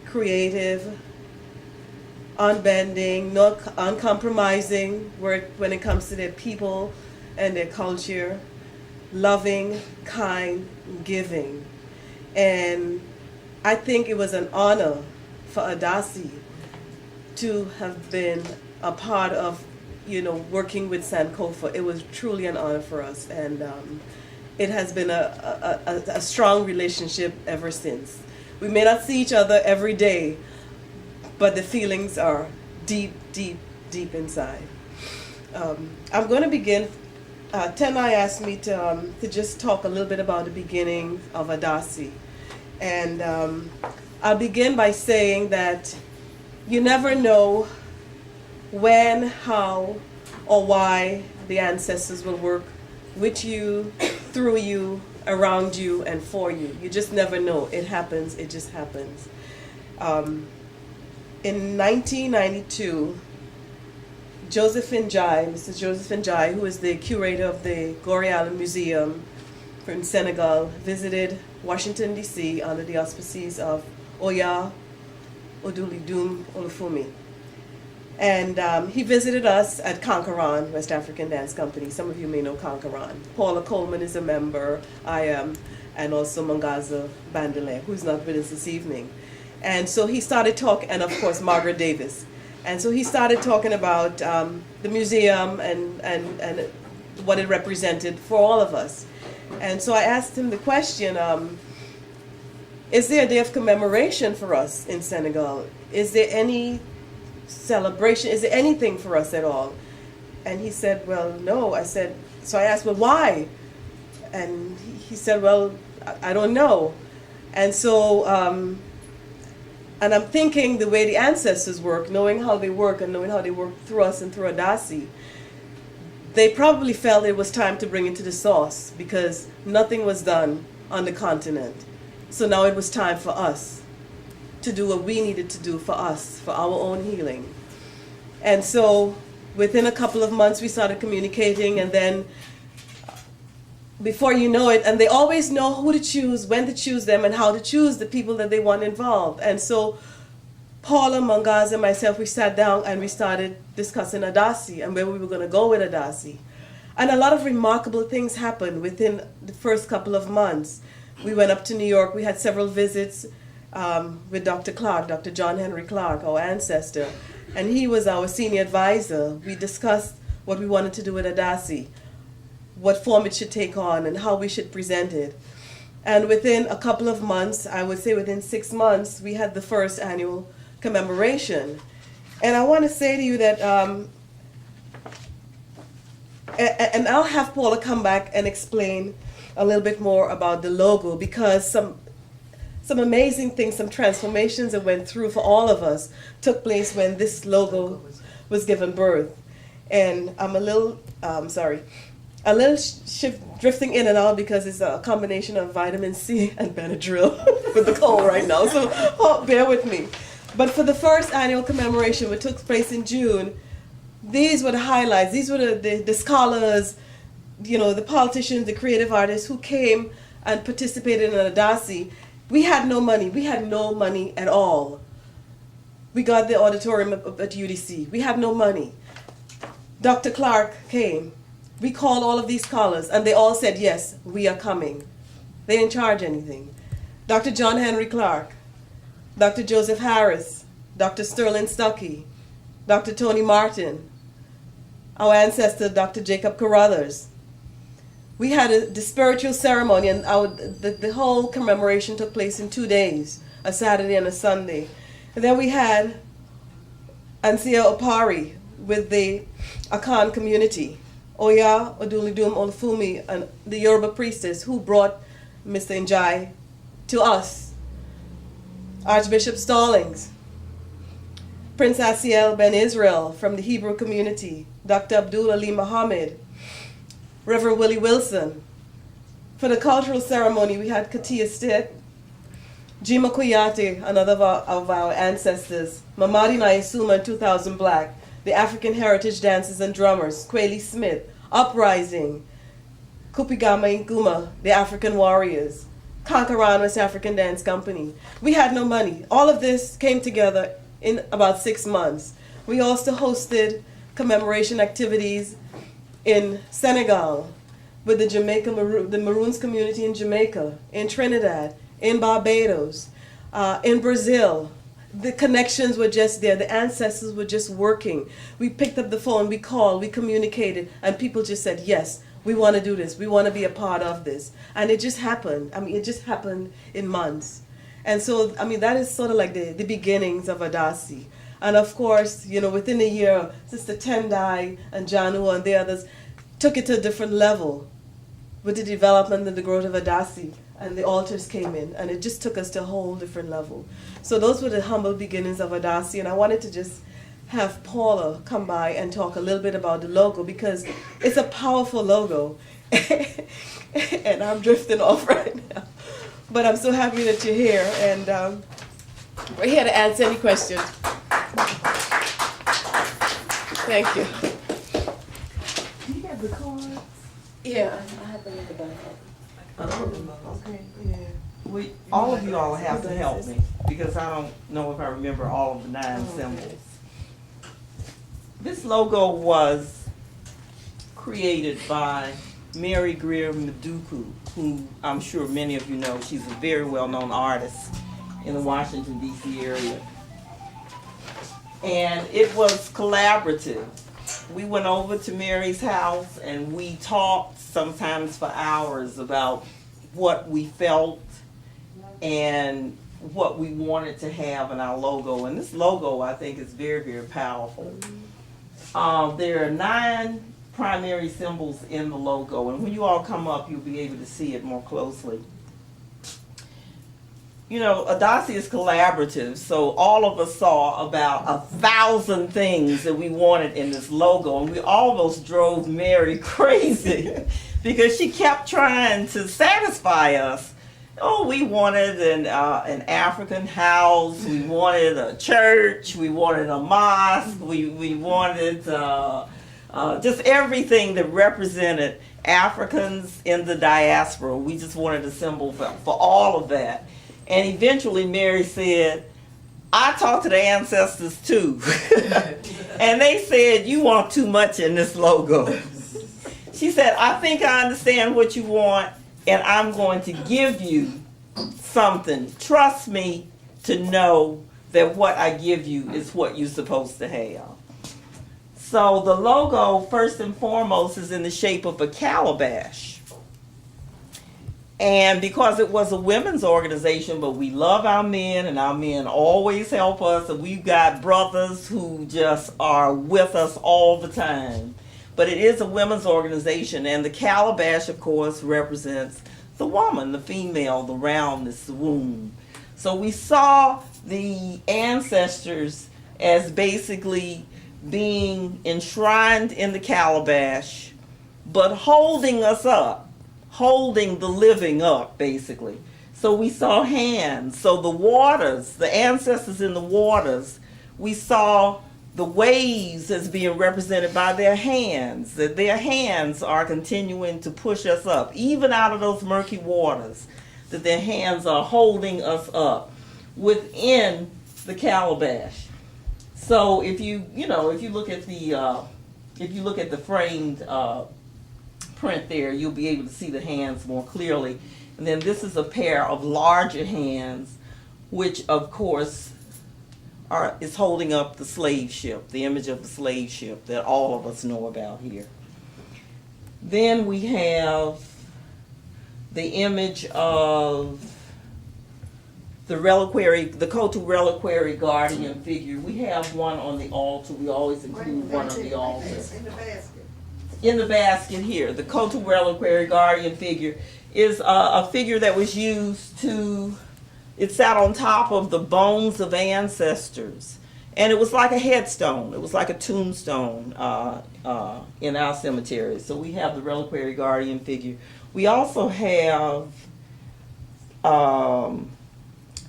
creative, unbending, not uncompromising when it comes to their people and their culture, loving, kind, giving. And I think it was an honor for ADACI to have been a part of, working with Sankofa. It was truly an honor for us, and it has been a strong relationship ever since. We may not see each other every day, but the feelings are deep, deep, deep inside. I'm going to begin. Tenai asked me to just talk a little bit about the beginning of ADACI. And I'll begin by saying that you never know when, how, or why the ancestors will work with you, through you, around you, and for you. You just never know. It happens. It just happens. in 1992, Josephine Jai, Mrs. Josephine Jai, who is the curator of the Glory Island Museum from Senegal, visited Washington, D.C. under the auspices of Oya Odulidum Olufumi. And he visited us at Conqueron, West African Dance Company. Some of you may know Conqueron. Paula Coleman is a member, I am, and also Mangaza Bandele, who's not with us this evening. And so he started talking, and of course Margaret Davis. And so he started talking about the museum and what it represented for all of us. And so I asked him the question, is there a day of commemoration for us in Senegal? Is there any celebration? Is there anything for us at all? And he said, well, no. So I asked, well, why? And he said, well, I don't know. And so, and I'm thinking the way the ancestors work, knowing how they work and knowing how they work through us and through ADACI, they probably felt it was time to bring it to the source because nothing was done on the continent. So now it was time for us to do what we needed to do for us, for our own healing. And so within a couple of months we started communicating, and then before you know it, and they always know who to choose, when to choose them, and how to choose the people that they want involved. And so Paula, Mangaz, and myself, we sat down and we started discussing ADACI and where we were going to go with ADACI. And a lot of remarkable things happened within the first couple of months. We went up to New York. We had several visits with Dr. Clark, Dr. John Henry Clark, our ancestor. And he was our senior advisor. We discussed what we wanted to do with ADACI, what form it should take on, and how we should present it. And within a couple of months, I would say within 6 months, we had the first annual commemoration. And I want to say to you that, and I'll have Paula come back and explain a little bit more about the logo, because some amazing things, some transformations that went through for all of us took place when this logo was given birth. And I'm a little, drifting in and out because it's a combination of vitamin C and Benadryl with the cold right now, so bear with me. But for the first annual commemoration, which took place in June, these were the highlights. These were the scholars, the politicians, the creative artists who came and participated in ADACI. We had no money. We had no money at all. We got the auditorium at UDC. We had no money. Dr. Clark came. We called all of these scholars, and they all said, yes, we are coming. They didn't charge anything. Dr. John Henry Clark, Dr. Joseph Harris, Dr. Sterling Stuckey, Dr. Tony Martin, our ancestor, Dr. Jacob Carruthers. We had the spiritual ceremony, and the whole commemoration took place in 2 days, a Saturday and a Sunday. And then we had Ansia Opari with the Akan community, Oya Odulidum Olufumi, and the Yoruba priestess who brought Mr. Njai to us. Archbishop Stallings, Prince Asiel Ben Israel from the Hebrew community, Dr. Abdul Ali Muhammad, Reverend Willie Wilson. For the cultural ceremony, we had Katia Stitt, Jima Kuyate, another of our ancestors, Mamadi Nayasuma and 2000 Black, the African Heritage Dancers and Drummers, Kweli Smith, Uprising, Kupigama Nkuma, the African Warriors, Conqueron West African Dance Company. We had no money. All of this came together in about 6 months. We also hosted commemoration activities in Senegal with the Maroons community in Jamaica, in Trinidad, in Barbados, in Brazil. The connections were just there. The ancestors were just working. We picked up the phone, we called, we communicated, and people just said, yes, we want to do this. We want to be a part of this. And it just happened. It just happened in months. And so, that is sort of like the beginnings of ADACI. And of course, within a year, Sister Tendai and Janu and the others took it to a different level with the development and the growth of ADACI. And the altars came in, and it just took us to a whole different level. So those were the humble beginnings of ADACI, and I wanted to just have Paula come by and talk a little bit about the logo, because it's a powerful logo. And I'm drifting off right now. But I'm so happy that you're here, and we're here to answer any questions. Thank you. Do you have the cards? Yeah. I have to look about that. Okay, yeah. All of you all have to help me because I don't know if I remember all of the 9 symbols. This logo was created by Mary Greer Maduku, who I'm sure many of you know. She's a very well-known artist in the Washington, D.C. area. And it was collaborative. We went over to Mary's house and we talked sometimes for hours about what we felt and what we wanted to have in our logo. And this logo, I think, is very, very powerful. There are 9 primary symbols in the logo, and when you all come up, you'll be able to see it more closely. You know, ADACI is collaborative, so all of us saw about 1,000 things that we wanted in this logo, and we almost drove Mary crazy because she kept trying to satisfy us. Oh, we wanted an African house, we wanted a church, we wanted a mosque, we wanted just everything that represented Africans in the diaspora. We just wanted a symbol for all of that. And eventually Mary said, I talked to the ancestors too. And they said, you want too much in this logo. She said, I think I understand what you want, and I'm going to give you something. Trust me to know that what I give you is what you're supposed to have. So the logo, first and foremost, is in the shape of a calabash. And because it was a women's organization, but we love our men, and our men always help us, and we've got brothers who just are with us all the time. But it is a women's organization, and the calabash, of course, represents the woman, the female, the roundness, the womb. So we saw the ancestors as basically being enshrined in the calabash, but holding us up. Holding the living up, basically. So we saw hands. So the waters, the ancestors in the waters, we saw the waves as being represented by their hands. That their hands are continuing to push us up, even out of those murky waters. That their hands are holding us up within the calabash. So if you look at the framed print there, you'll be able to see the hands more clearly. And then this is a pair of larger hands, which of course is holding up the slave ship, the image of the slave ship that all of us know about here. Then we have the image of the reliquary, the Kotu reliquary guardian figure. We have one on the altar. We always include one on the altar. In the basket here, the Kotu reliquary guardian figure is a figure that was used it sat on top of the bones of ancestors. And it was like a headstone. It was like a tombstone in our cemetery. So we have the reliquary guardian figure. We also have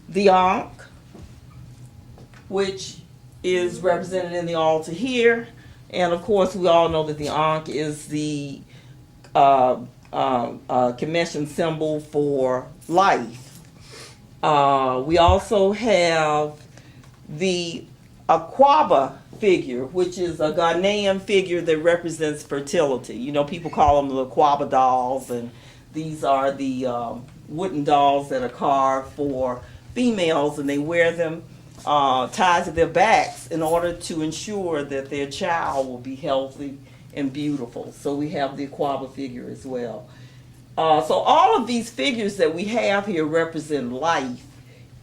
the Ankh, which is represented in the altar here. And of course, we all know that the Ankh is the Commission symbol for life. We also have the Aquaba figure, which is a Ghanaian figure that represents fertility. You know, people call them the Aquaba dolls, and these are the wooden dolls that are carved for females, and they wear them tied to their backs in order to ensure that their child will be healthy and beautiful. So we have the Aquaba figure as well. So all of these figures that we have here represent life.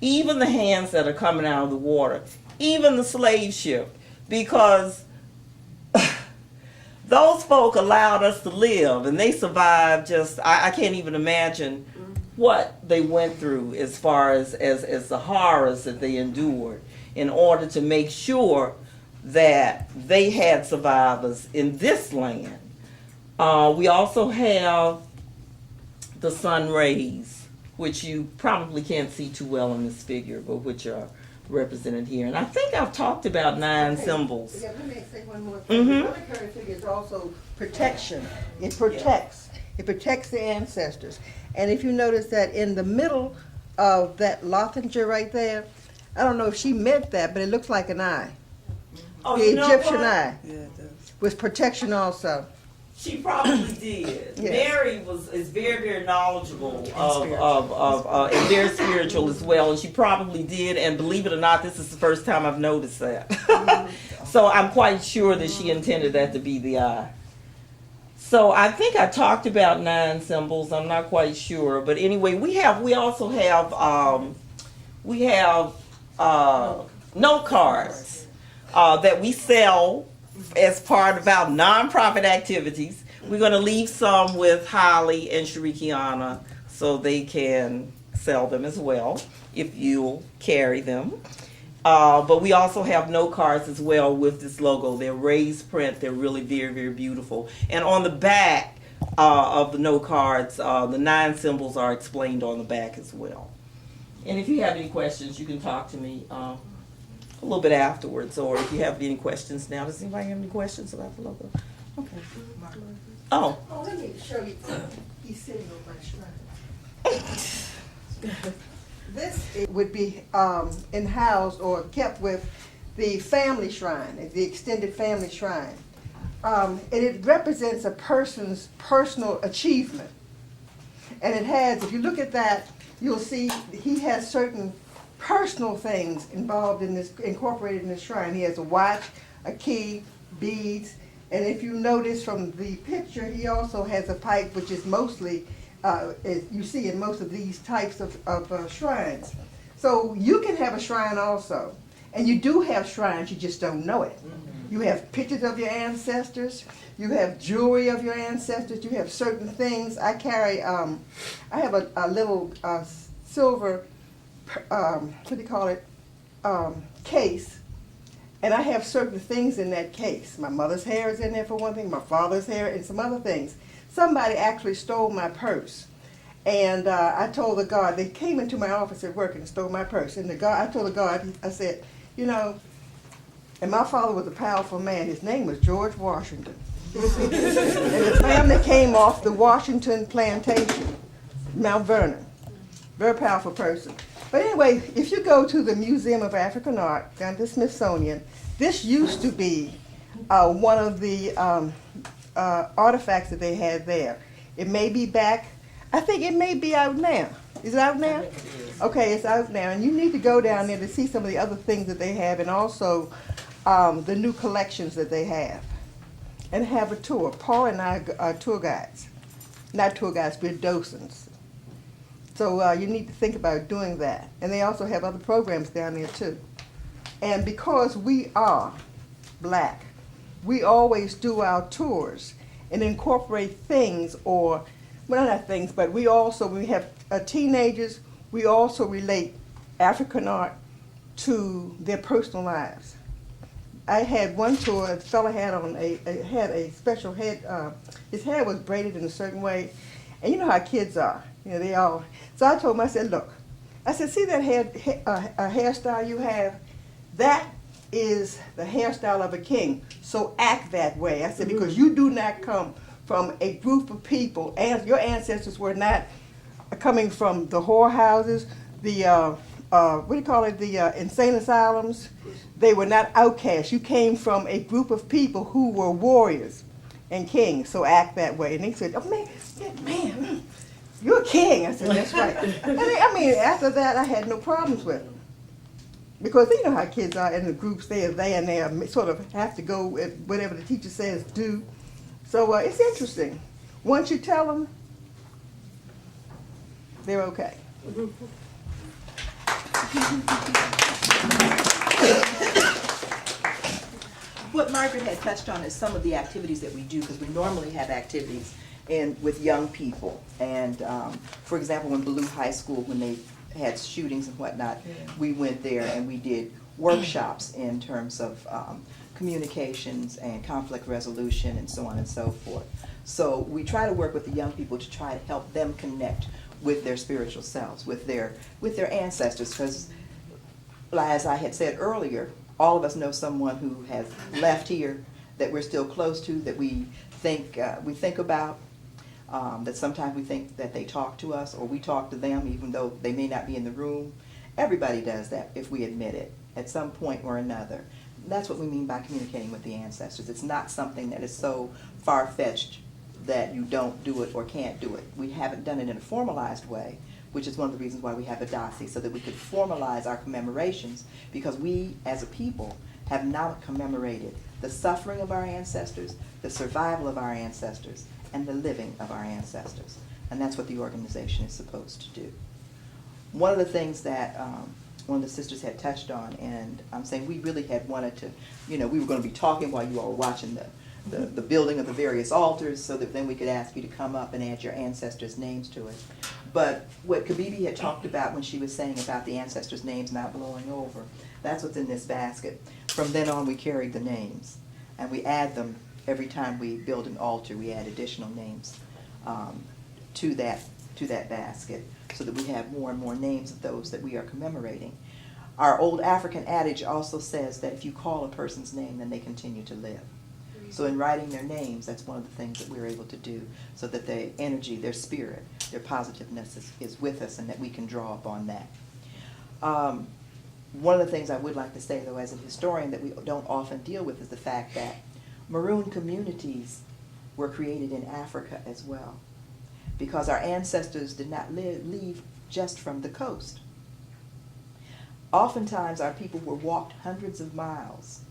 Even the hands that are coming out of the water, even the slave ship, because those folk allowed us to live, and they survived. I can't even imagine what they went through as far as the horrors that they endured in order to make sure that they had survivors in this land. We also have the Sunrays, which you probably can't see too well in this figure, but which are represented here. And I think I've talked about 9 symbols. Yeah, let me say one more thing. Mhm. The reliquary figure is also protection. It protects. It protects the ancestors. And if you notice that in the middle of that lozenge right there, I don't know if she meant that, but it looks like an eye. Oh, The you know Egyptian what? eye. Yeah, it does. With protection also. She probably did. Yes. Mary is very, very knowledgeable and very spiritual as well, and she probably did. And believe it or not, this is the first time I've noticed that. So I'm quite sure that she intended that to be the eye. So I think I talked about 9 symbols. I'm not quite sure, but anyway, we also have note cards that we sell as part of our nonprofit activities. We're going to leave some with Holly and Sharikiana so they can sell them as well if you'll carry them. But we also have note cards as well with this logo. They're raised print. They're really very, very beautiful. And on the back of the note cards, the 9 symbols are explained on the back as well. And if you have any questions, you can talk to me a little bit afterwards, or if you have any questions now. Does anybody have any questions about the logo? Okay. Oh. Oh, let me show you. He's sitting on my shrine. This would be in-housed or kept with the family shrine, the extended family shrine. And it represents a person's personal achievement. And it has, if you look at that, you'll see he has certain personal things involved in this, incorporated in the shrine. He has a watch, a key, beads, and if you notice from the picture, he also has a pipe, which is mostly, you see in most of these types of shrines. So you can have a shrine also, and you do have shrines, you just don't know it. You have pictures of your ancestors, you have jewelry of your ancestors, you have certain things. I carry, I have a little silver, what do you call it, case, and I have certain things in that case. My mother's hair is in there for one thing, my father's hair, and some other things. Somebody actually stole my purse, and I told the guard, they came into my office at work and stole my purse, and I told the guard, I said, you know, and my father was a powerful man. His name was George Washington. And his family came off the Washington plantation, Mount Vernon. Very powerful person. But anyway, if you go to the Museum of African Art down at the Smithsonian, this used to be one of the artifacts that they had there. It may be back, I think it may be out now. Is it out now? Okay, it's out now. And you need to go down there to see some of the other things that they have, and also the new collections that they have. And have a tour. Paul and I are tour guides. Not tour guides, we're docents. So you need to think about doing that. And they also have other programs down there too. And because we are black, we always do our tours and incorporate things, or, well, not things, but we also, when we have teenagers, we also relate African art to their personal lives. I had one tour, a fella had on had a special head, his hair was braided in a certain way, and you know how kids are, you know, they all, so I told him, I said, look, I said, see that hairstyle you have? That is the hairstyle of a king, so act that way. I said, because you do not come from a group of people, and your ancestors were not coming from the whorehouses, the, what do you call it, the insane asylums. They were not outcasts. You came from a group of people who were warriors and kings, so act that way. And he said, oh man, you're a king. I said, that's right. I mean, after that, I had no problems with them. Because you know how kids are in the groups, they sort of have to go with whatever the teacher says do. So it's interesting. Once you tell them, they're okay. What Margaret had touched on is some of the activities that we do, because we normally have activities with young people. And for example, when Ballou High School, when they had shootings and whatnot, we went there and we did workshops in terms of communications and conflict resolution and so on and so forth. So we try to work with the young people to try to help them connect with their spiritual selves, with their ancestors, because as I had said earlier, all of us know someone who has left here that we're still close to, that we think about, that sometimes we think that they talk to us or we talk to them even though they may not be in the room. Everybody does that if we admit it at some point or another. That's what we mean by communicating with the ancestors. It's not something that is so far-fetched that you don't do it or can't do it. We haven't done it in a formalized way, which is one of the reasons why we have ADACI, so that we could formalize our commemorations, because we as a people have not commemorated the suffering of our ancestors, the survival of our ancestors, and the living of our ancestors. And that's what the organization is supposed to do. One of the things that one of the sisters had touched on, and I'm saying we really had wanted to, we were going to be talking while you all were watching the building of the various altars, so that then we could ask you to come up and add your ancestors' names to it. But what Kabibi had talked about when she was saying about the ancestors' names not blowing over, that's what's in this basket. From then on, we carried the names, and we add them every time we build an altar. We add additional names to that basket, so that we have more and more names of those that we are commemorating. Our old African adage also says that if you call a person's name, then they continue to live. So in writing their names, that's one of the things that we're able to do, so that their energy, their spirit, their positiveness is with us, and that we can draw upon that. One of the things I would like to say, though, as a historian, that we don't often deal with is the fact that Maroon communities were created in Africa as well, because our ancestors did not leave just from the coast. Oftentimes, our people were walked hundreds of miles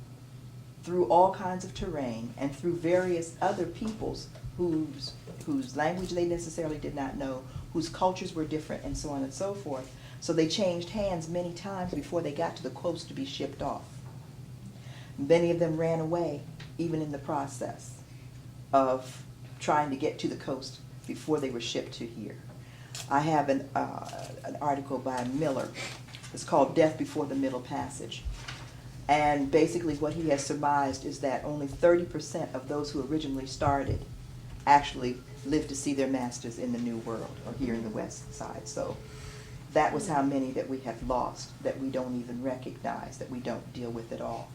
through all kinds of terrain and through various other peoples whose language they necessarily did not know, whose cultures were different, and so on and so forth. So they changed hands many times before they got to the coast to be shipped off. Many of them ran away, even in the process of trying to get to the coast before they were shipped to here. I have an article by Miller. It's called Death Before the Middle Passage. And basically what he has surmised is that only 30% of those who originally started actually lived to see their masters in the New World, or here in the West Side. So that was how many that we have lost, that we don't even recognize, that we don't deal with at all.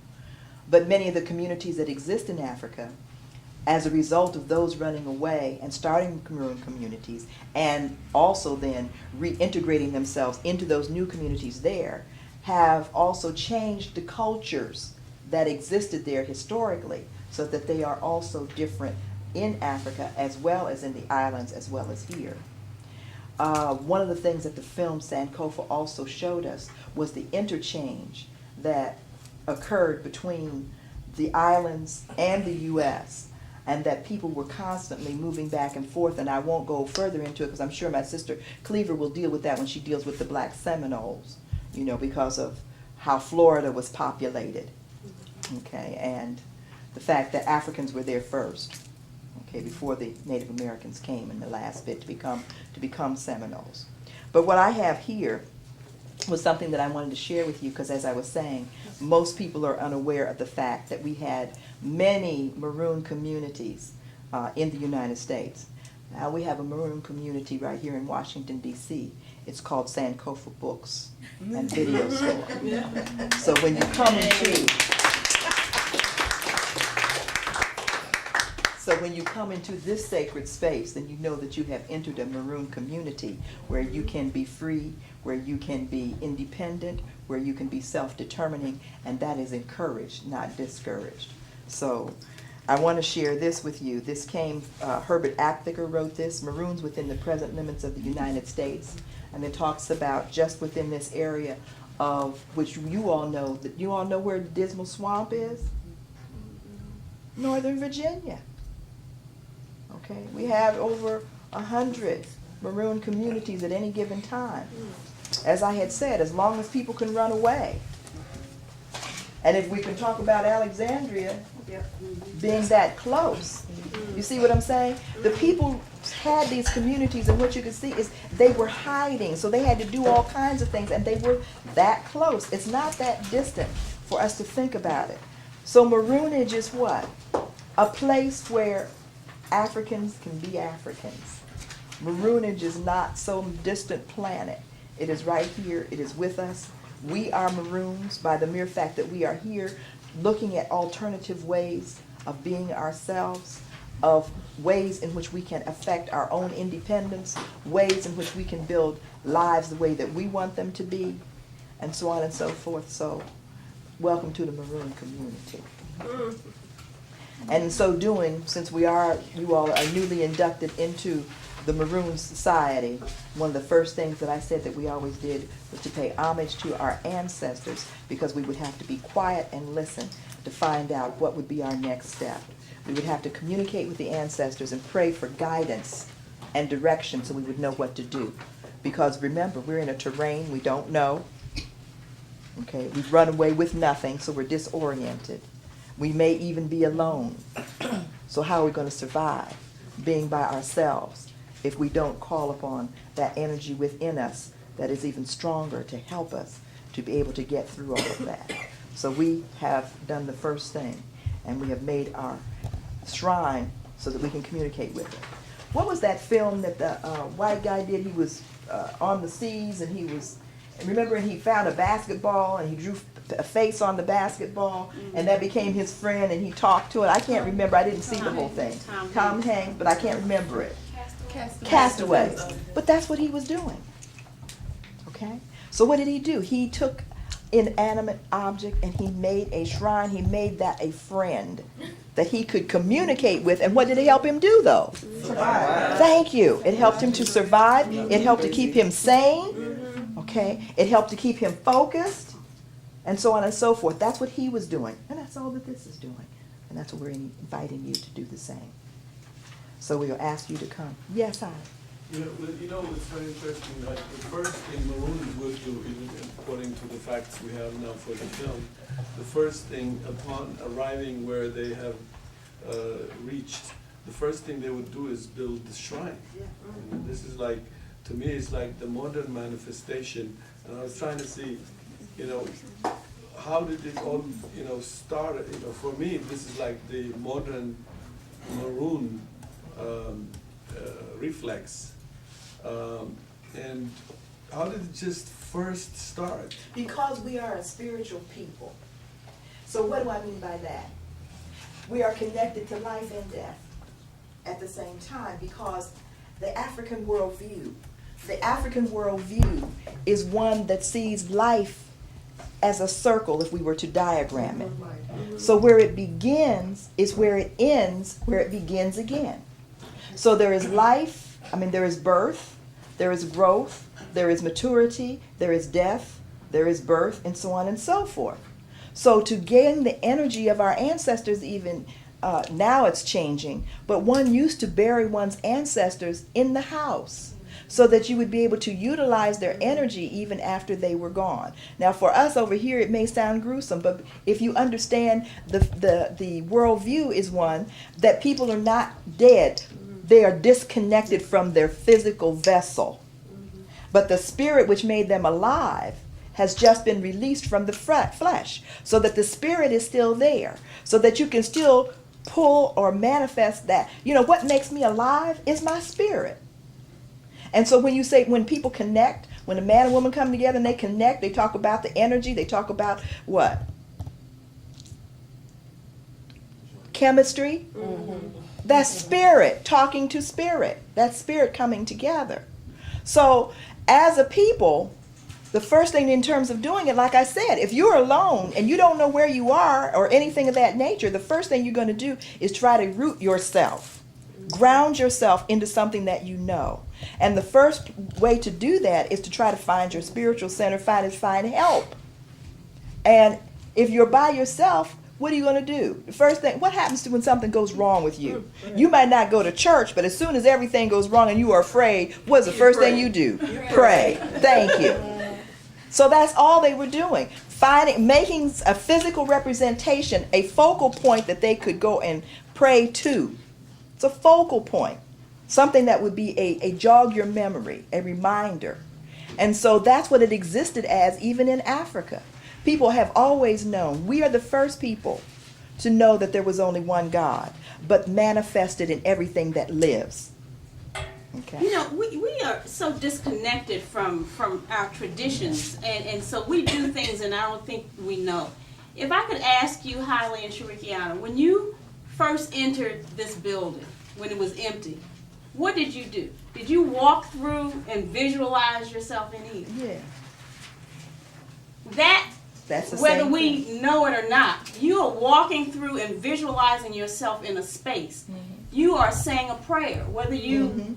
But many of the communities that exist in Africa, as a result of those running away and starting Maroon communities, and also then reintegrating themselves into those new communities there, have also changed the cultures that existed there historically, so that they are also different in Africa as well as in the islands as well as here. One of the things that the film Sankofa also showed us was the interchange that occurred between the islands and the U.S., and that people were constantly moving back and forth, and I won't go further into it because I'm sure my sister Cleaver will deal with that when she deals with the Black Seminoles, because of how Florida was populated, okay, and the fact that Africans were there first, okay, before the Native Americans came in the last bit to become Seminoles. But what I have here was something that I wanted to share with you, because as I was saying, most people are unaware of the fact that we had many Maroon communities in the United States. Now we have a Maroon community right here in Washington, D.C. It's called Sankofa Books and Video Store. So when you come into this sacred space, then you know that you have entered a Maroon community where you can be free, where you can be independent, where you can be self-determining, and that is encouraged, not discouraged. So I want to share this with you. This came, Herbert Aptheker wrote this, Maroons Within the Present Limits of the United States, and it talks about just within this area of which you all know where the Dismal Swamp is? Northern Virginia. Okay, we have over 100 Maroon communities at any given time. As I had said, as long as people can run away. And if we can talk about Alexandria being that close, you see what I'm saying? The people had these communities, and what you can see is they were hiding, so they had to do all kinds of things, and they were that close. It's not that distant for us to think about it. So Maroonage is what? A place where Africans can be Africans. Maroonage is not some distant planet. It is right here. It is with us. We are Maroons by the mere fact that we are here looking at alternative ways of being ourselves, of ways in which we can affect our own independence, ways in which we can build lives the way that we want them to be, and so on and so forth. So, welcome to the Maroon community. And in so doing, since you all are newly inducted into the Maroon Society, one of the first things that I said that we always did was to pay homage to our ancestors, because we would have to be quiet and listen to find out what would be our next step. We would have to communicate with the ancestors and pray for guidance and direction so we would know what to do. Because remember, we're in a terrain we don't know. Okay, we've run away with nothing, so we're disoriented. We may even be alone. So how are we going to survive being by ourselves if we don't call upon that energy within us that is even stronger to help us to be able to get through all of that? So we have done the first thing, and we have made our shrine so that we can communicate with it. What was that film that the white guy did? He was on the seas, and remember, he found a basketball, and he drew a face on the basketball, and that became his friend, and he talked to it. I can't remember. I didn't see the whole thing. Tom Hanks, but I can't remember it. Castaway. But that's what he was doing. Okay? So what did he do? He took inanimate object and he made a shrine. He made that a friend that he could communicate with. And what did it help him do, though? Survive. Thank you. It helped him to survive. It helped to keep him sane. Okay? It helped to keep him focused, and so on and so forth. That's what he was doing. And that's all that this is doing. And that's what we're inviting you to do the same. So we'll ask you to come. Yes, I. You know, it's very interesting. Like the first thing Maroons would do, according to the facts we have now for the film, the first thing upon arriving where they have reached, the first thing they would do is build the shrine. And this is like, to me, it's like the modern manifestation. And I was trying to see, how did it all, start? For me, this is like the modern Maroon reflex. And how did it just first start? Because we are a spiritual people. So what do I mean by that? We are connected to life and death at the same time, because the African worldview is one that sees life as a circle, if we were to diagram it. So where it begins is where it ends, where it begins again. So there is life, there is birth, there is growth, there is maturity, there is death, there is birth, and so on and so forth. So to gain the energy of our ancestors, even now it's changing, but one used to bury one's ancestors in the house so that you would be able to utilize their energy even after they were gone. Now for us over here, it may sound gruesome, but if you understand the worldview is one that people are not dead. They are disconnected from their physical vessel. But the spirit which made them alive has just been released from the flesh, so that the spirit is still there, so that you can still pull or manifest that. What makes me alive is my spirit. And so when people connect, when a man and woman come together and they connect, they talk about the energy, they talk about what? Chemistry. That's spirit talking to spirit. That's spirit coming together. So as a people, the first thing in terms of doing it, like I said, if you're alone and you don't know where you are or anything of that nature, the first thing you're going to do is try to root yourself. Ground yourself into something that you know. And the first way to do that is to try to find your spiritual center, find help. And if you're by yourself, what are you going to do? The first thing, what happens to when something goes wrong with you? You might not go to church, but as soon as everything goes wrong and you are afraid, what's the first thing you do? Pray. Thank you. So that's all they were doing. Making a physical representation, a focal point that they could go and pray to. It's a focal point. Something that would be a jog your memory, a reminder. And so that's what it existed as even in Africa. People have always known. We are the first people to know that there was only one God, but manifested in everything that lives. Okay. You know, we are so disconnected from our traditions, and so we do things and I don't think we know. If I could ask you, Haile and Shirikiana, when you first entered this building, when it was empty, what did you do? Did you walk through and visualize yourself in here? Yeah. That's the whether same we thing. know it or not, you are walking through and visualizing yourself in a space. You are saying a prayer, whether you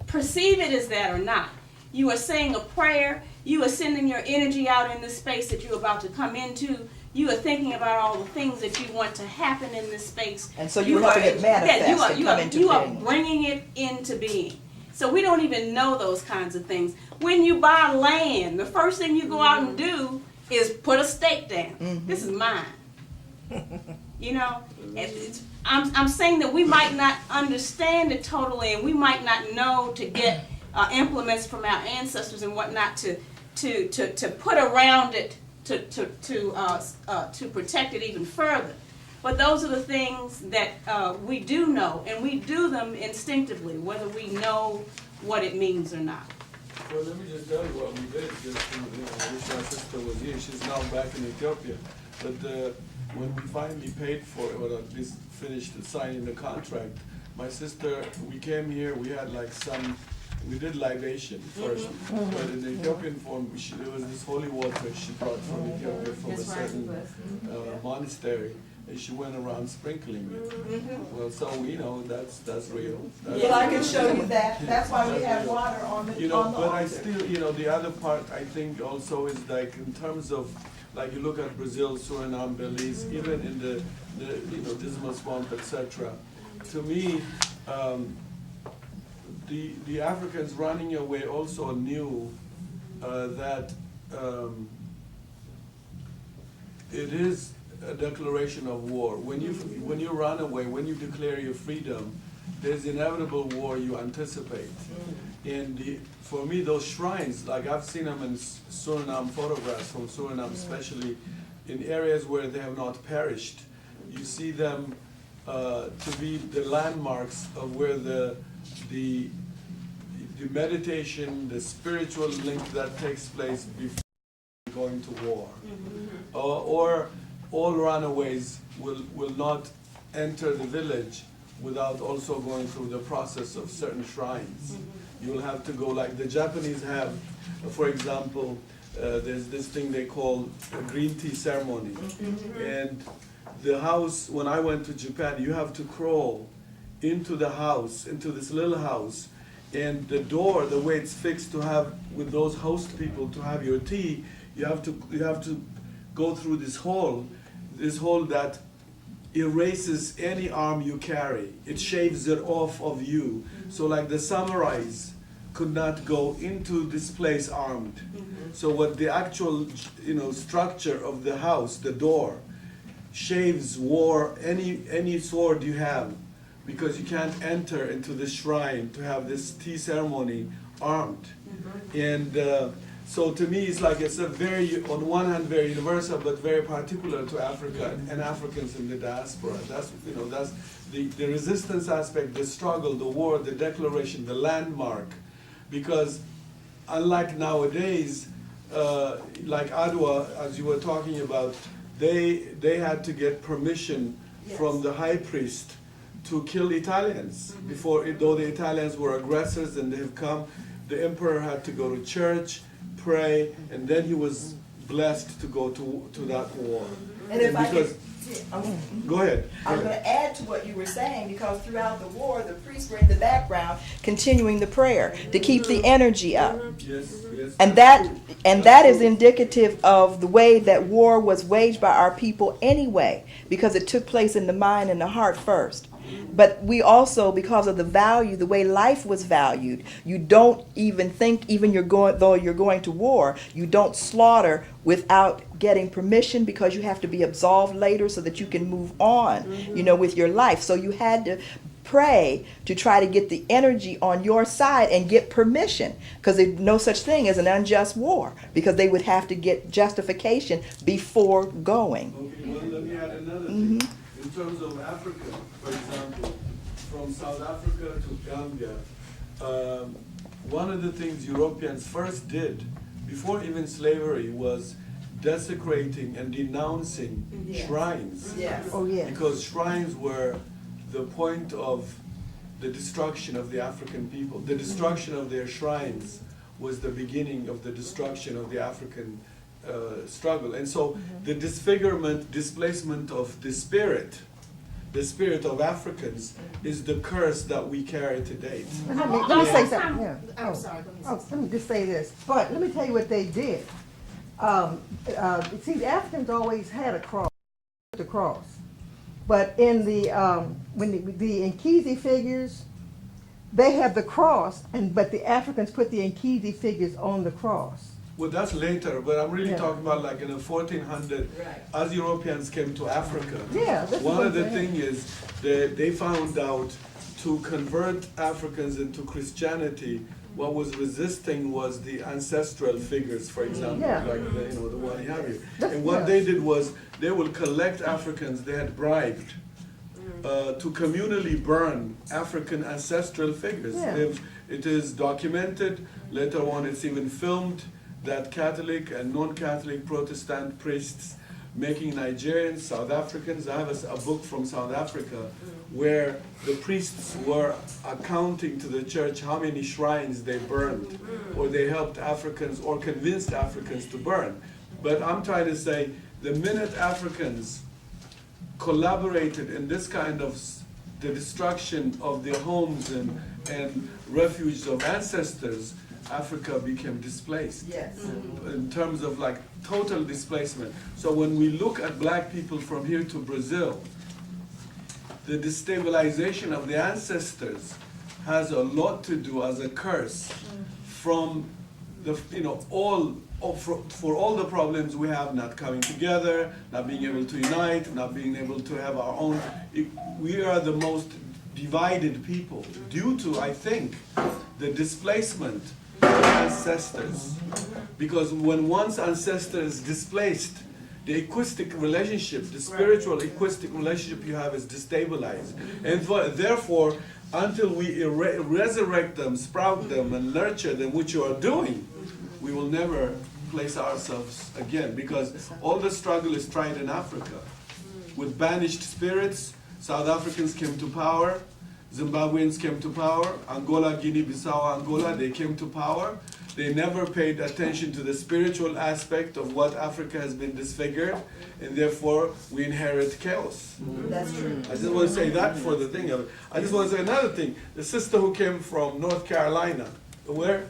perceive it as that or not. You are saying a prayer. You are sending your energy out in this space that you're about to come into. You are thinking about all the things that you want to happen in this space. And so you're helping it manifest and come into you are being. bringing it into being. So we don't even know those kinds of things. When you buy land, the first thing you go out and do is put a stake down. This is mine. You know, I'm saying that we might not understand it totally, and we might not know to get implements from our ancestors and whatnot to put around it to protect it even further. But those are the things that we do know, and we do them instinctively, whether we know what it means or not. Well, let me just tell you what we did. Just to, I wish my sister was here. She's now back in Ethiopia. But when we finally paid for it, or at least finished signing the contract, my sister, we came here. We had like we did libation first, but in the Ethiopian form, there was this holy water she brought from Ethiopia from a certain monastery. And she went around sprinkling it. Well, so we know that's real. Well, I can show you that. That's why we have water on the but I altar. still, the other part I think also is like in terms of, like you look at Brazil, Suriname, Belize, even in the Dismal Swamp, etc. To me, the Africans running away also knew that it is a declaration of war. When you run away, when you declare your freedom, there's inevitable war you anticipate. And for me, those shrines, like I've seen them in Suriname, photographs from Suriname, especially in areas where they have not perished. You see them to be the landmarks of where the meditation, the spiritual link that takes place before going to war. Or all runaways will not enter the village without also going through the process of certain shrines. You'll have to go, like the Japanese have, for example, there's this thing they call a green tea ceremony. And the house, when I went to Japan, you have to crawl into the house, into this little house, and the door, the way it's fixed to have, with those host people to have your tea, you have to go through this hole that erases any arm you carry. It shaves it off of you. So like the samurais could not go into this place armed. So what the actual structure of the house, the door, shaves any sword you have, because you can't enter into the shrine to have this tea ceremony armed. And so to me, it's like it's a very, on one hand, very universal, but very particular to Africa and Africans in the diaspora. That's that's the resistance aspect, the struggle, the war, the declaration, the landmark. Because unlike nowadays, like Adwa, as you were talking about, they had to get permission from the high priest to kill Italians before, though the Italians were aggressors and they have come. The emperor had to go to church, pray, and then he was blessed to go to that war. And if I could, go ahead. I'm going to add to what you were saying, because throughout the war, the priests were in the background continuing the prayer to keep the energy up. Yes, yes. And that is indicative of the way that war was waged by our people anyway, because it took place in the mind and the heart first. But we also, because of the value, the way life was valued, you don't even think, though you're going to war, you don't slaughter without getting permission, because you have to be absolved later so that you can move on, with your life. So you had to pray to try to get the energy on your side and get permission, because there's no such thing as an unjust war, because they would have to get justification before going. Okay, well, let me add another thing. In terms of Africa, for example, from South Africa to Gambia, one of the things Europeans first did, before even slavery, was desecrating and denouncing shrines. Yes. Oh, yes. Because shrines were the point of the destruction of the African people. The destruction of their shrines was the beginning of the destruction of the African struggle. And so the disfigurement, displacement of the spirit of Africans is the curse that we carry to date. Let me say something. Yeah. I'm sorry. Let me just say this. But let me tell you what they did. See, the Africans always had a cross, the cross. But in the when the Nkisi figures, they have the cross, but the Africans put the Nkisi figures on the cross. Well, that's later, but I'm really talking about like in the 1400, as Europeans came to Africa. One of the things is they found out to convert Africans into Christianity, what was resisting was the ancestral figures, for example, like the one you have here. And what they did was they would collect Africans they had bribed to communally burn African ancestral figures. It is documented, later on it's even filmed, that Catholic and non-Catholic Protestant priests making Nigerians, South Africans. I have a book from South Africa where the priests were accounting to the church how many shrines they burned, or they helped Africans or convinced Africans to burn. But I'm trying to say, the minute Africans collaborated in this kind of the destruction of their homes and refuges of ancestors, Africa became displaced. In terms of like total displacement. So when we look at black people from here to Brazil, the destabilization of the ancestors has a lot to do as a curse from the, for all the problems we have, not coming together, not being able to unite, not being able to have our own. We are the most divided people due to, I think, the displacement ancestors, because when one's ancestor is displaced, the equistic relationship, the spiritual equistic relationship you have is destabilized, and therefore until we resurrect them, sprout them and nurture them, which you are doing, we will never place ourselves again, because all the struggle is tried in Africa. With banished spirits, South Africans came to power, Zimbabweans came to power, Angola, Guinea-Bissau, Angola, they came to power. They never paid attention to the spiritual aspect of what Africa has been disfigured, and therefore we inherit chaos. That's true. I just want to say that for the thing of it. I just want to say another thing. The sister who came from North Carolina, where?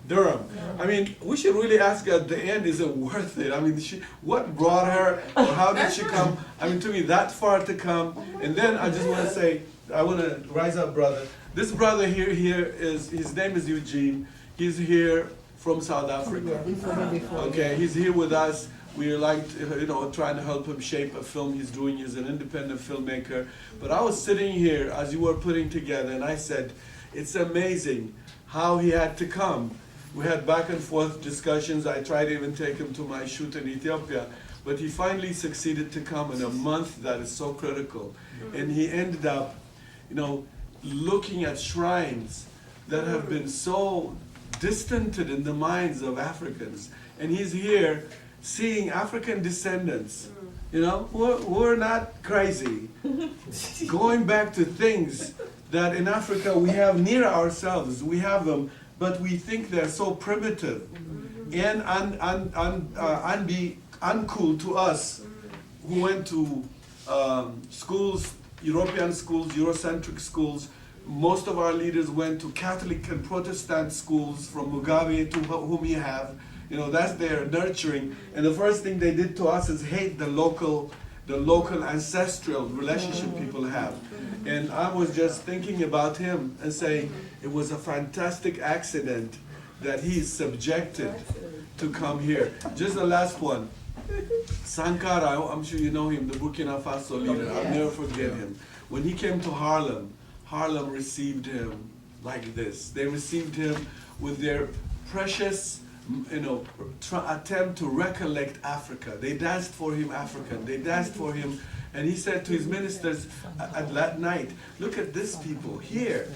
Durham. I mean, we should really ask her at the end, is it worth it? I mean, what brought her, or how did she come? I mean, to me, that far to come. And then I just want to say, I want to rise up, brother. This brother here is, his name is Eugene. He's here from South Africa. Okay, he's here with us. We're like, trying to help him shape a film he's doing. He's an independent filmmaker. But I was sitting here as you were putting together, and I said, it's amazing how he had to come. We had back and forth discussions. I tried to even take him to my shoot in Ethiopia. But he finally succeeded to come in a month that is so critical. And he ended up, looking at shrines that have been so distanted in the minds of Africans. And he's here seeing African descendants, who are not crazy, going back to things that in Africa we have near ourselves. We have them, but we think they're so primitive and uncool to us who went to schools, European schools, Eurocentric schools. Most of our leaders went to Catholic and Protestant schools, from Mugabe to whom you have. That's their nurturing. And the first thing they did to us is hate the local ancestral relationship people have. And I was just thinking about him and saying it was a fantastic accident that he's subjected to come here. Just the last one. Sankara, I'm sure you know him, the Burkina Faso leader. I'll never forget him. When he came to Harlem received him like this. They received him with their precious, attempt to recollect Africa. They danced for him African. They danced for him And he said to his ministers at that night, look at this people here.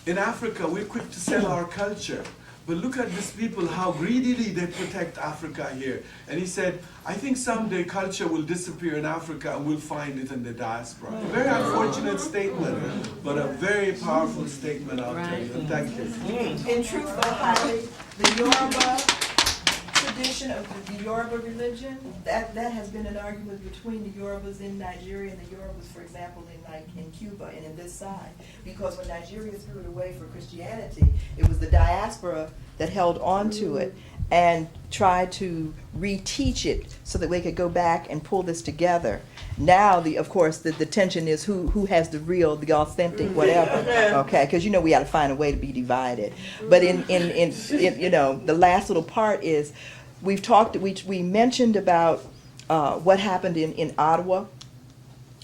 In Africa, we're quick to sell our culture. But look at these people, how greedily they protect Africa here. And he said, I think someday culture will disappear in Africa and we'll find it in the diaspora. A very unfortunate statement, but a very powerful statement, I'll tell you. And thank you. In truth, though, Holly, the Yoruba tradition of the Yoruba religion, that has been an argument between the Yorubas in Nigeria and the Yorubas, for example, in Cuba and in this side. Because when Nigeria threw it away for Christianity, it was the diaspora that held on to it and tried to reteach it so that we could go back and pull this together. Now, of course, the tension is who has the real, the authentic, whatever. Okay, because you know we got to find a way to be divided. But in you know, the last little part is we mentioned about what happened in Ottawa.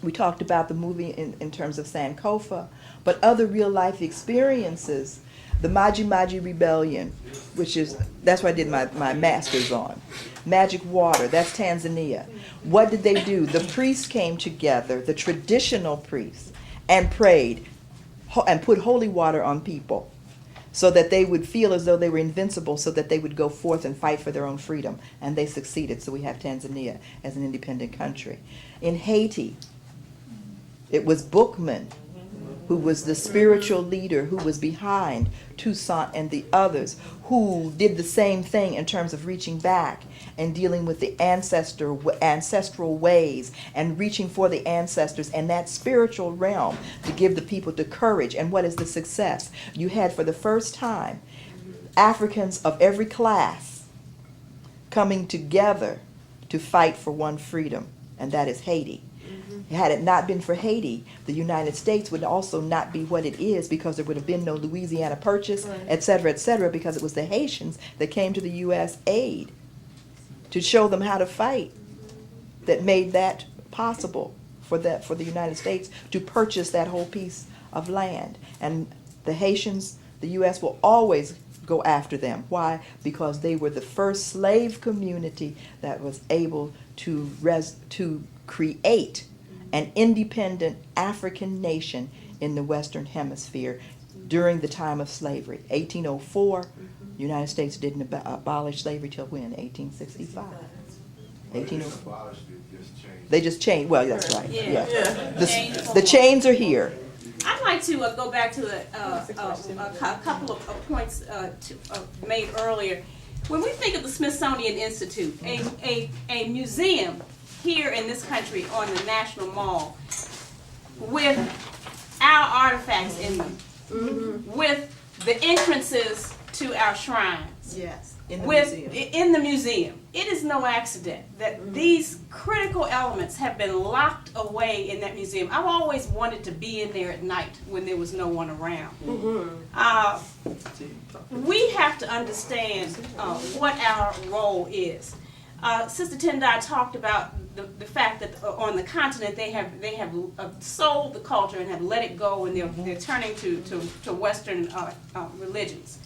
We talked about the movie in terms of Sankofa, but other real life experiences. The Maji Rebellion, that's what I did my master's on. Magic water, that's Tanzania. What did they do? The priests came together, the traditional priests, and prayed and put holy water on people so that they would feel as though they were invincible, so that they would go forth and fight for their own freedom. And they succeeded, so we have Tanzania as an independent country. In Haiti, it was Bookman who was the spiritual leader who was behind Toussaint and the others, who did the same thing in terms of reaching back and dealing with the ancestral ways and reaching for the ancestors and that spiritual realm to give the people the courage. And what is the success? You had for the first time Africans of every class coming together to fight for one freedom, and that is Haiti. Had it not been for Haiti, the United States would also not be what it is, because there would have been no Louisiana Purchase, et cetera, because it was the Haitians that came to the U.S. aid to show them how to fight that made that possible for the United States to purchase that whole piece of land. And the Haitians, the U.S. will always go after them. Why? Because they were the first slave community that was able to create an independent African nation in the Western Hemisphere during the time of slavery. 1804, the United States didn't abolish slavery till when? 1865. 1804. They just changed. Well, that's right. Yeah. The chains are here. I'd like to go back to a couple of points made earlier. When we think of the Smithsonian Institute, a museum here in this country on the National Mall with our artifacts in them, with the entrances to our shrines, in the museum. It is no accident that these critical elements have been locked away in that museum. I've always wanted to be in there at night when there was no one around. We have to understand what our role is. Sister Tendai talked about the fact that on the continent they have sold the culture and have let it go, and they're turning to Western religions.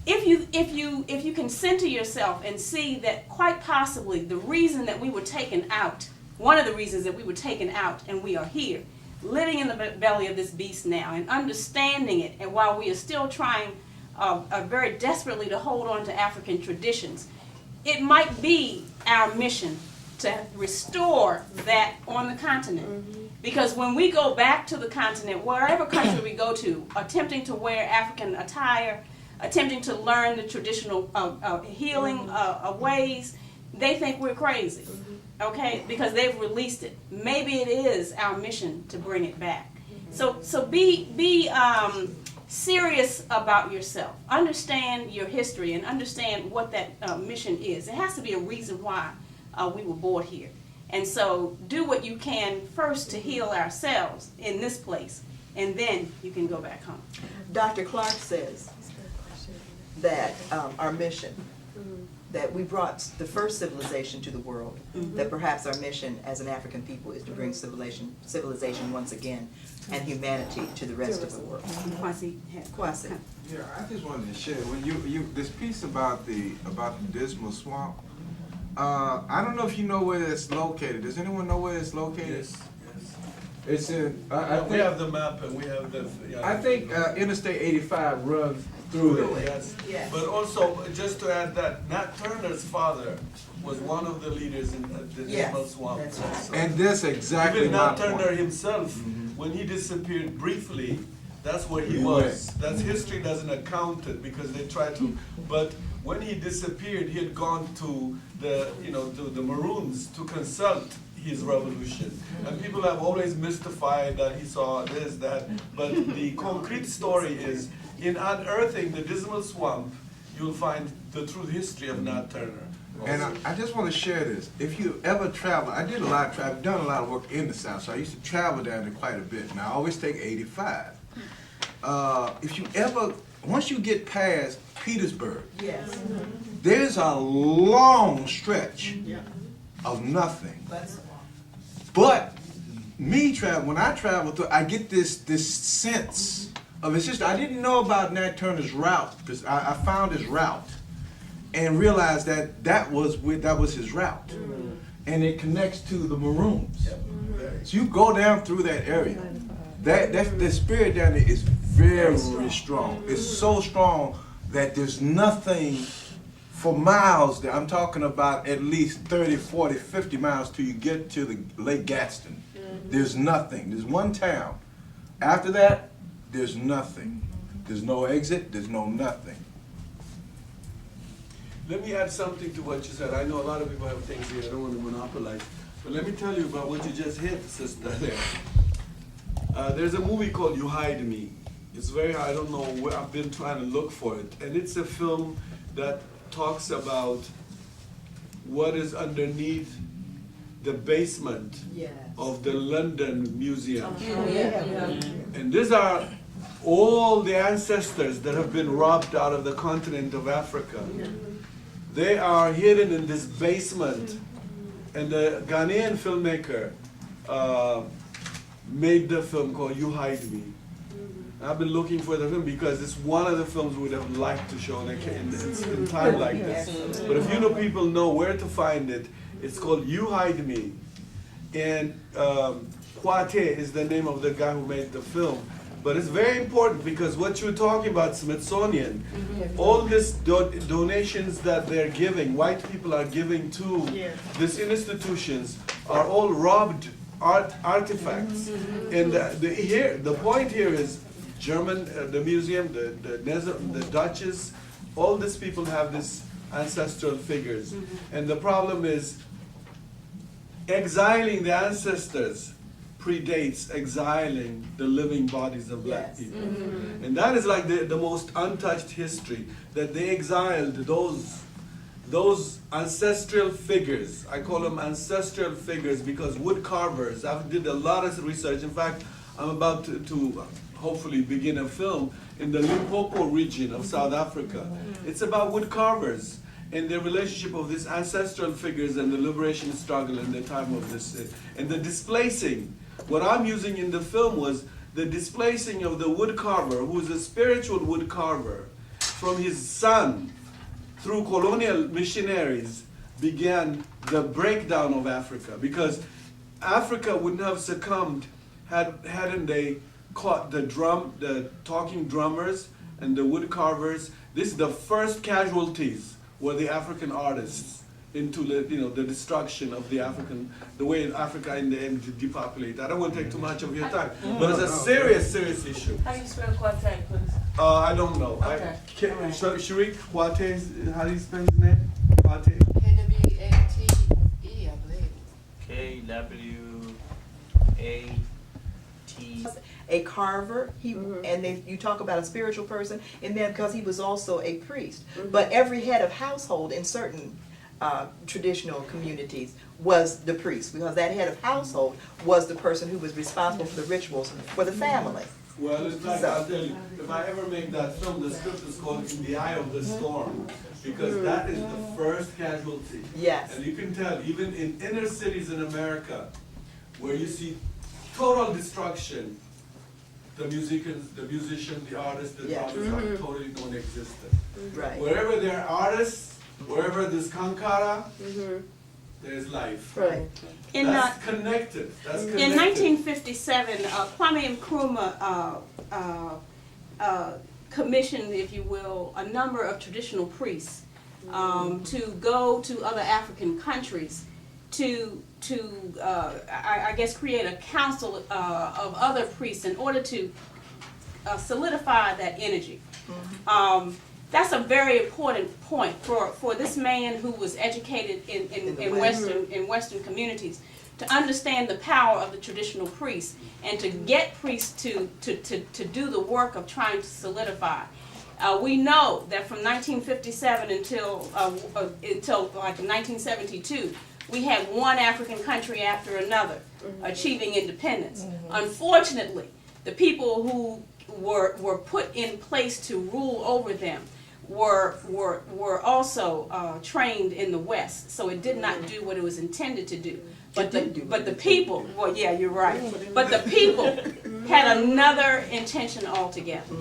If you can center yourself and see that quite possibly the reason that we were taken out, one of the reasons that we were taken out and we are here, living in the belly of this beast now and understanding it, and while we are still trying very desperately to hold on to African traditions, it might be our mission to restore that on the continent. Because when we go back to the continent, wherever country we go to, attempting to wear African attire, attempting to learn the traditional healing ways, they think we're crazy, okay? Because they've released it. Maybe it is our mission to bring it back. So be serious about yourself. Understand your history and understand what that mission is. It has to be a reason why we were born here. And so do what you can first to heal ourselves in this place, and then you can go back home. Dr. Clark says that our mission, that we brought the first civilization to the world, that perhaps our mission as an African people is to bring civilization once again and humanity to the rest of the world. Kwasi. Yeah, I just wanted to share when you this piece about the Dismal Swamp. I don't know if you know where it's located. Does anyone know where it's located? Yes, yes. It's in, We have the map and we have the. Yeah. I think Interstate 85 runs through it. Yes. Yes. But also, just to add that, Nat Turner's father was one of the leaders in the Dismal Swamp. that's right. also. And that's exactly Even my Nat Turner point. himself, when he disappeared briefly, that's where he He was. went. That's history doesn't account it because they try to. But when he disappeared, he had gone to the to the Maroons to consult his revolution. And people have always mystified that he saw this, that. But the concrete story is in unearthing the Dismal Swamp, you'll find the true history of Nat Turner. And I just want to share this. If you ever travel, I did a lot of travel, done a lot of work in the South, so I used to travel down there quite a bit. And I always take 85. If you ever, once you get past Petersburg, Yes. there's a long stretch of nothing. But me travel, when I travel through, I get this sense of it's just, I didn't know about Nat Turner's route, because I found his route and realized that was his route. And it connects to the Maroons. So you go down through that area. The spirit down there is very strong. It's so strong that there's nothing for miles there. I'm talking about at least 30, 40, 50 miles till you get to the Lake Gadsden. There's nothing. There's one town. After that, there's nothing. There's no exit, there's no nothing. Let me add something to what you said. I know a lot of people have things here, I don't want to monopolize. But let me tell you about what you just hit, sister, there. There's a movie called You Hide Me. It's very, I don't know where, I've been trying to look for it. And it's a film that talks about what is underneath the basement of the London Museum. And these are all the ancestors that have been robbed out of the continent of Africa. They are hidden in this basement. And the Ghanaian filmmaker made the film called You Hide Me. I've been looking for the film because it's one of the films we would have liked to show in time like this. But if you know people know where to find it, it's called You Hide Me. And Kwate is the name of the guy who made the film. But it's very important because what you're talking about, Smithsonian, all these donations that they're giving, white people are giving to these institutions, are all robbed artifacts. And the point here is German, the museum, the Dutches, all these people have these ancestral figures. And the problem is exiling the ancestors predates exiling the living bodies of black people. And that is like the most untouched history, that they exiled those ancestral figures. I call them ancestral figures because wood carvers, I've did a lot of research. In fact, I'm about to hopefully begin a film in the Limpopo region of South Africa. It's about wood carvers and the relationship of these ancestral figures and the liberation struggle in the time of this, and the displacing. What I'm using in the film was the displacing of the wood carver, who is a spiritual wood carver, from his son, through colonial missionaries, began the breakdown of Africa. Because Africa wouldn't have succumbed hadn't they caught the talking drummers and the wood carvers. This is the first casualties were the African artists into the destruction of the way Africa in the end depopulate. I don't want to take too much of your time, but it's a serious issue. How do you spell Kwate, please? I don't know. Okay. Sharik Kwate, how do you spell his name? Kwate. K-W-A-T-E, I believe. Kwate. A carver, and you talk about a spiritual person, and then because he was also a priest. But every head of household in certain traditional communities was the priest, because that head of household was the person who was responsible for the rituals for the family. Well, it's like, I'll tell you, if I ever make that film, the script is called In the Eye of the Storm, because that is the first casualty. Yes. And you can tell, even in inner cities in America, where you see total destruction, the musician, the artist, the drummers are totally non-existent. Right. Wherever there are artists, Wherever there's Kankara, there's life. Right. That's connected. That's connected. In 1957, Kwame Nkrumah commissioned, if you will, a number of traditional priests to go to other African countries to I guess create a council of other priests in order to solidify that energy. That's a very important point for this man who was educated in Western communities to understand the power of the traditional priests and to get priests to do the work of trying to solidify. We know that from 1957 until like 1972, we had one African country after another achieving independence. Unfortunately, the people who were put in place to rule over them were also trained in the West, so it did not do what it was intended to do. But the people, well, yeah, you're right. But the people had another intention altogether.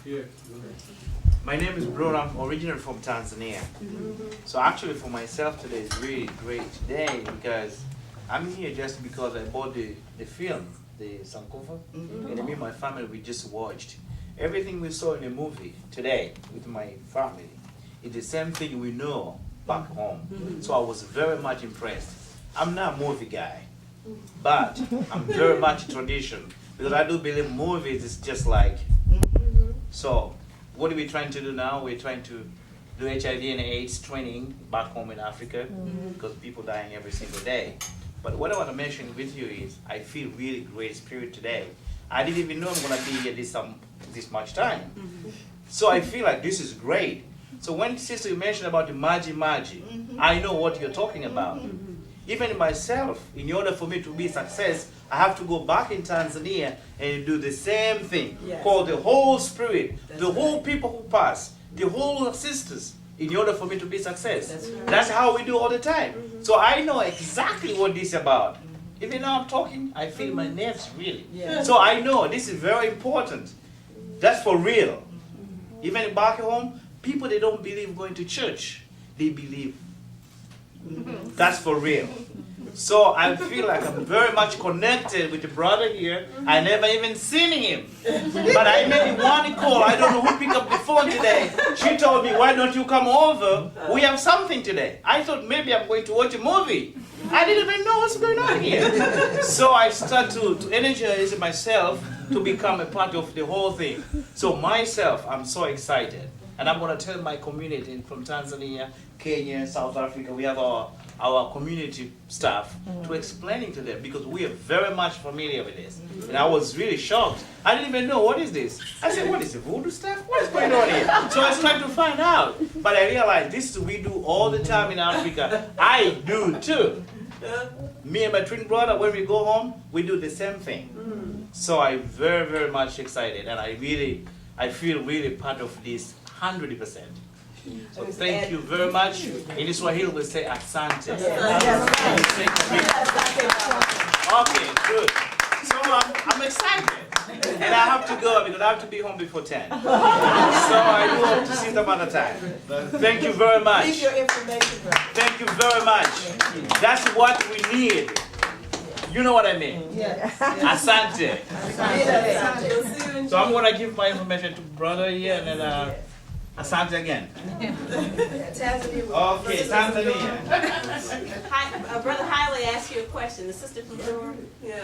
Here. My name is Bruno. I'm originally from Tanzania. So actually for myself today is really great day because I'm here just because I bought the film, the Sankofa, and me and my family, we just watched. Everything we saw in the movie today with my family is the same thing we know back home. So I was very much impressed. I'm not a movie guy, but I'm very much tradition because I do believe movies is just like. So what are we trying to do now? We're trying to do HIV and AIDS training back home in Africa because people dying every single day. But what I want to mention with you is I feel really great spirit today. I didn't even know I'm going to be here this much time. So I feel like this is great. So when sister you mentioned about the Maji, I know what you're talking about. Even myself, in order for me to be success, I have to go back in Tanzania and do the same thing, called the whole spirit, the whole people who pass, the whole sisters, in order for me to be success. That's how we do all the time. So I know exactly what this is about. Even now I'm talking, I feel my nerves really. So I know this is very important. That's for real. Even back home, people, they don't believe going to church. They believe. That's for real. So I feel like I'm very much connected with the brother here. I never even seen him. But I made one call. I don't know who picked up the phone today. She told me, why don't you come over? We have something today. I thought maybe I'm going to watch a movie. I didn't even know what's going on here. So I started to energize myself to become a part of the whole thing. So myself, I'm so excited. And I'm going to tell my community from Tanzania, Kenya, South Africa, we have our community staff to explaining to them because we are very much familiar with this. And I was really shocked. I didn't even know, what is this? I said, what is the voodoo stuff? What is going on here? So I was trying to find out. But I realized this we do all the time in Africa. I do too. Me and my twin brother, when we go home, we do the same thing. So I'm very, very much excited. And I feel really part of this 100%. So thank you very much. In Swahili we say asante. Okay, good. So I'm excited. And I have to go because I have to be home before 10. So I do hope to see them another time. Thank you very much. Leave your information. Thank you very much. That's what we need. You know what I mean? Yes. Asante. Asante. So I'm going to give my information to brother here and then asante again. Tanzania. Okay, Tanzania. Brother Hiley asked you a question. The sister from Durham. Yeah.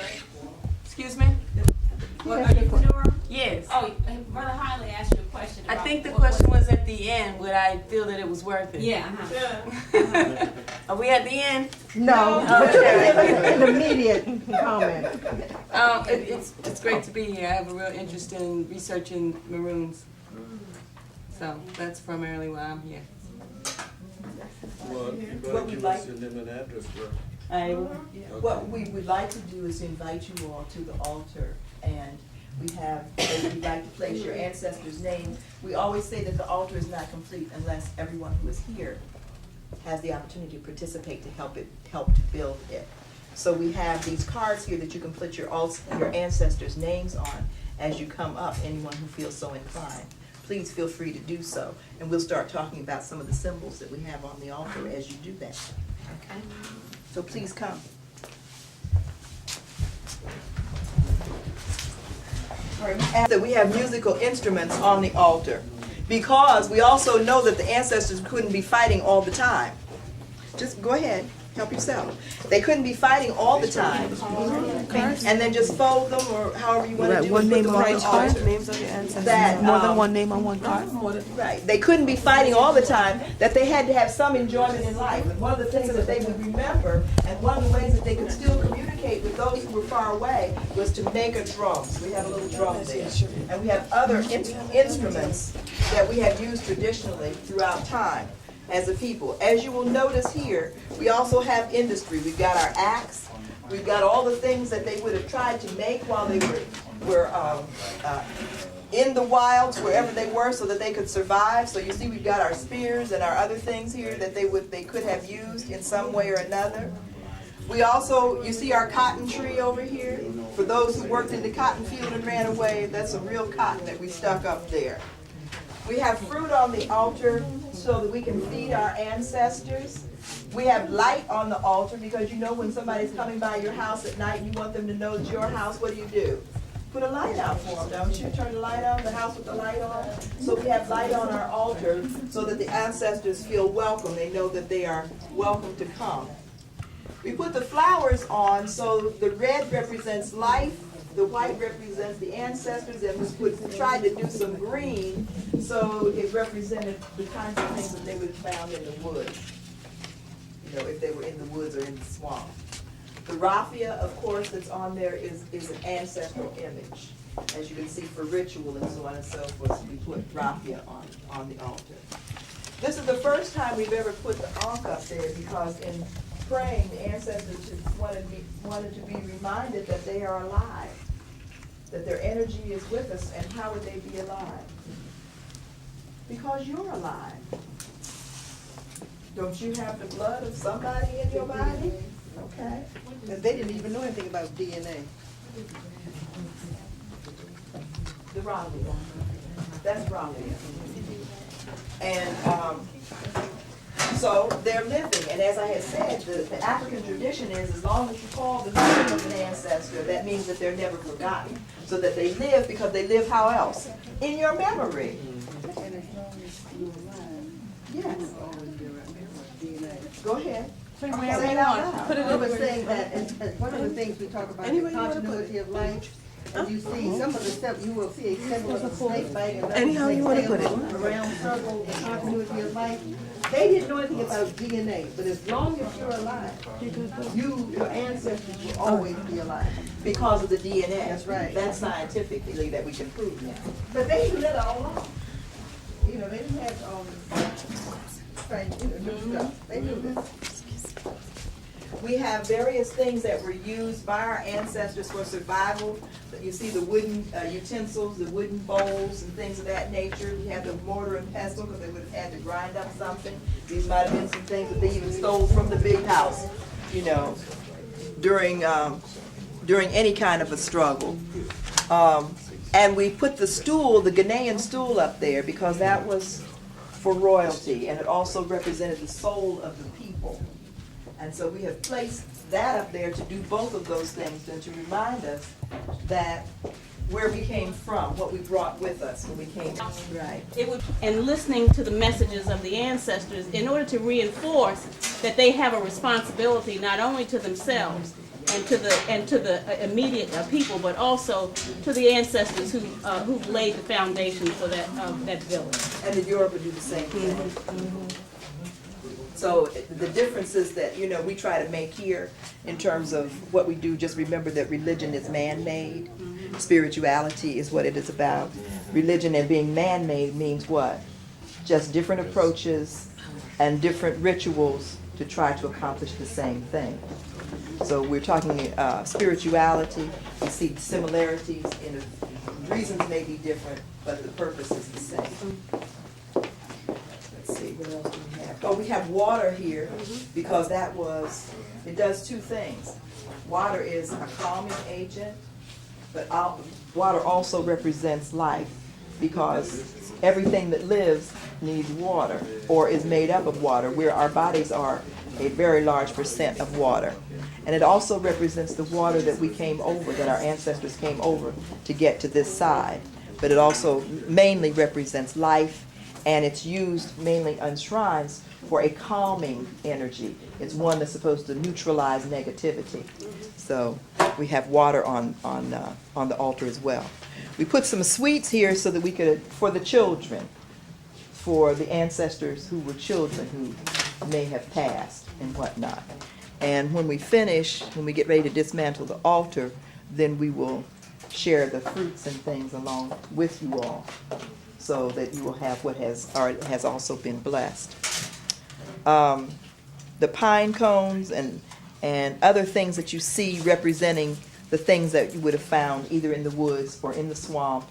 Excuse me? Are you from Durham? Yes. Oh, Brother Hiley asked you a question. I about think the what- question was at the end, would I feel that it was worth it? Yeah. Are we at the end? No, Okay. an immediate comment. It's great to be here. I have a real interest in researching maroons. So that's primarily why I'm here. Well, you better give us your name and address, bro. What we would like to do is invite you all to the altar, and we have, if you'd like to place your ancestor's name, we always say that the altar is not complete unless everyone who is here has the opportunity to participate to help to build it. So we have these cards here that you can put your ancestors' names on as you come up, anyone who feels so inclined. please feel free to do so. And we'll start talking about some of the symbols that we have on the altar as you do that. Okay? So please come. That we have musical instruments on the altar, because we also know that the ancestors couldn't be fighting all the time. Just go ahead, help yourself. They couldn't be fighting all the time, and then just fold them or however you want to do it. One put name them on on each the card? altar. Names of your ancestors. That, More than one name on one card? Right. They couldn't be fighting all the time, that they had to have some enjoyment in life. And one of the things that they would remember, and one of the ways that they could still communicate with those who were far away, was to make a drum. So we have a little drum there. And we have other instruments that we have used traditionally throughout time as a people. As you will notice here, we also have industry. We've got our axe. We've got all the things that they would have tried to make while they were in the wilds, wherever they were, so that they could survive. So you see we've got our spears and our other things here that they could have used in some way or another. We also, you see our cotton tree over here? For those who worked in the cotton field and ran away, that's some real cotton that we stuck up there. We have fruit on the altar so that we can feed our ancestors. We have light on the altar because you know when somebody's coming by your house at night and you want them to know it's your house, what do? Put a light out for them, don't you? Turn the light on, the house with the light on. So we have light on our altar so that the ancestors feel welcome. They know that they are welcome to come. We put the flowers on, so the red represents life, the white represents the ancestors, and we tried to do some green, so it represented the kinds of things that they would have found in the woods. You know, if they were in the woods or in the swamp. The raffia, of course, that's on there is an ancestral image. As you can see, for ritual and so on and so forth, we put raffia on the altar. This is the first time we've ever put the ankh up there, because in praying, the ancestors wanted to be reminded that they are alive, that their energy is with us, and how would they be alive? Because you're alive. Don't you have the blood of somebody in your body? Okay. And they didn't even know anything about DNA. The raffia. That's raffia. And so they're living, and as I had said, the African tradition is as long as you call the name of an ancestor, that means that they're never forgotten. So that they live, because they live how else? In your memory. And as long as you're alive, yes. DNA. Go ahead. Say it out loud. Put it I was saying that, and one of the things we talk about is continuity of life. And you see some of the stuff, you will see a symbol of a snake bite and Anyhow you want to put it. around circle and continuity of life. They didn't know anything about DNA, but as long as you're alive, your ancestors will always be alive. Because of the DNA. That's right. That's scientifically that we can prove now. But they knew that all along. You know, they didn't have all this new stuff. They knew this. We have various things that were used by our ancestors for survival. You see the wooden utensils, the wooden bowls and things of that nature. We have the mortar and pestle because they would have had to grind up something. These might have been some things that they even stole from the big house, you know, during any kind of a struggle. And we put the stool, the Ghanaian stool up there because that was for royalty, and it also represented the soul of the people. And so we have placed that up there to do both of those things and to remind us that where we came from, what we brought with us when we came. Right. And listening to the messages of the ancestors in order to reinforce that they have a responsibility not only to themselves and to the immediate people, but also to the ancestors who've laid the foundation for that village. And the Yoruba do the same thing. Mm-hmm. So the differences that, you know, we try to make here in terms of what we do, just remember that religion is man-made. Spirituality is what it is about. Religion and being man-made means what? Just different approaches and different rituals to try to accomplish the same thing. So we're talking spirituality. We see similarities, in reasons may be different, but the purpose is the same. Let's see, what else do we have? Oh, we have water here because it does two things. Water is a calming agent, but water also represents life. because everything that lives needs water or is made up of water, where our bodies are a very large percent of water. And it also represents the water that we came over, that our ancestors came over to get to this side. But it also mainly represents life, and it's used mainly on shrines for a calming energy. It's one that's supposed to neutralize negativity. So we have water on the altar as well. We put some sweets here so that we could, for the children, for the ancestors who were children who may have passed and whatnot. And when we finish, when we get ready to dismantle the altar, then we will share the fruits and things along with you all, so that you will have what has also been blessed. The pine cones and other things that you see representing the things that you would have found either in the woods or in the swamp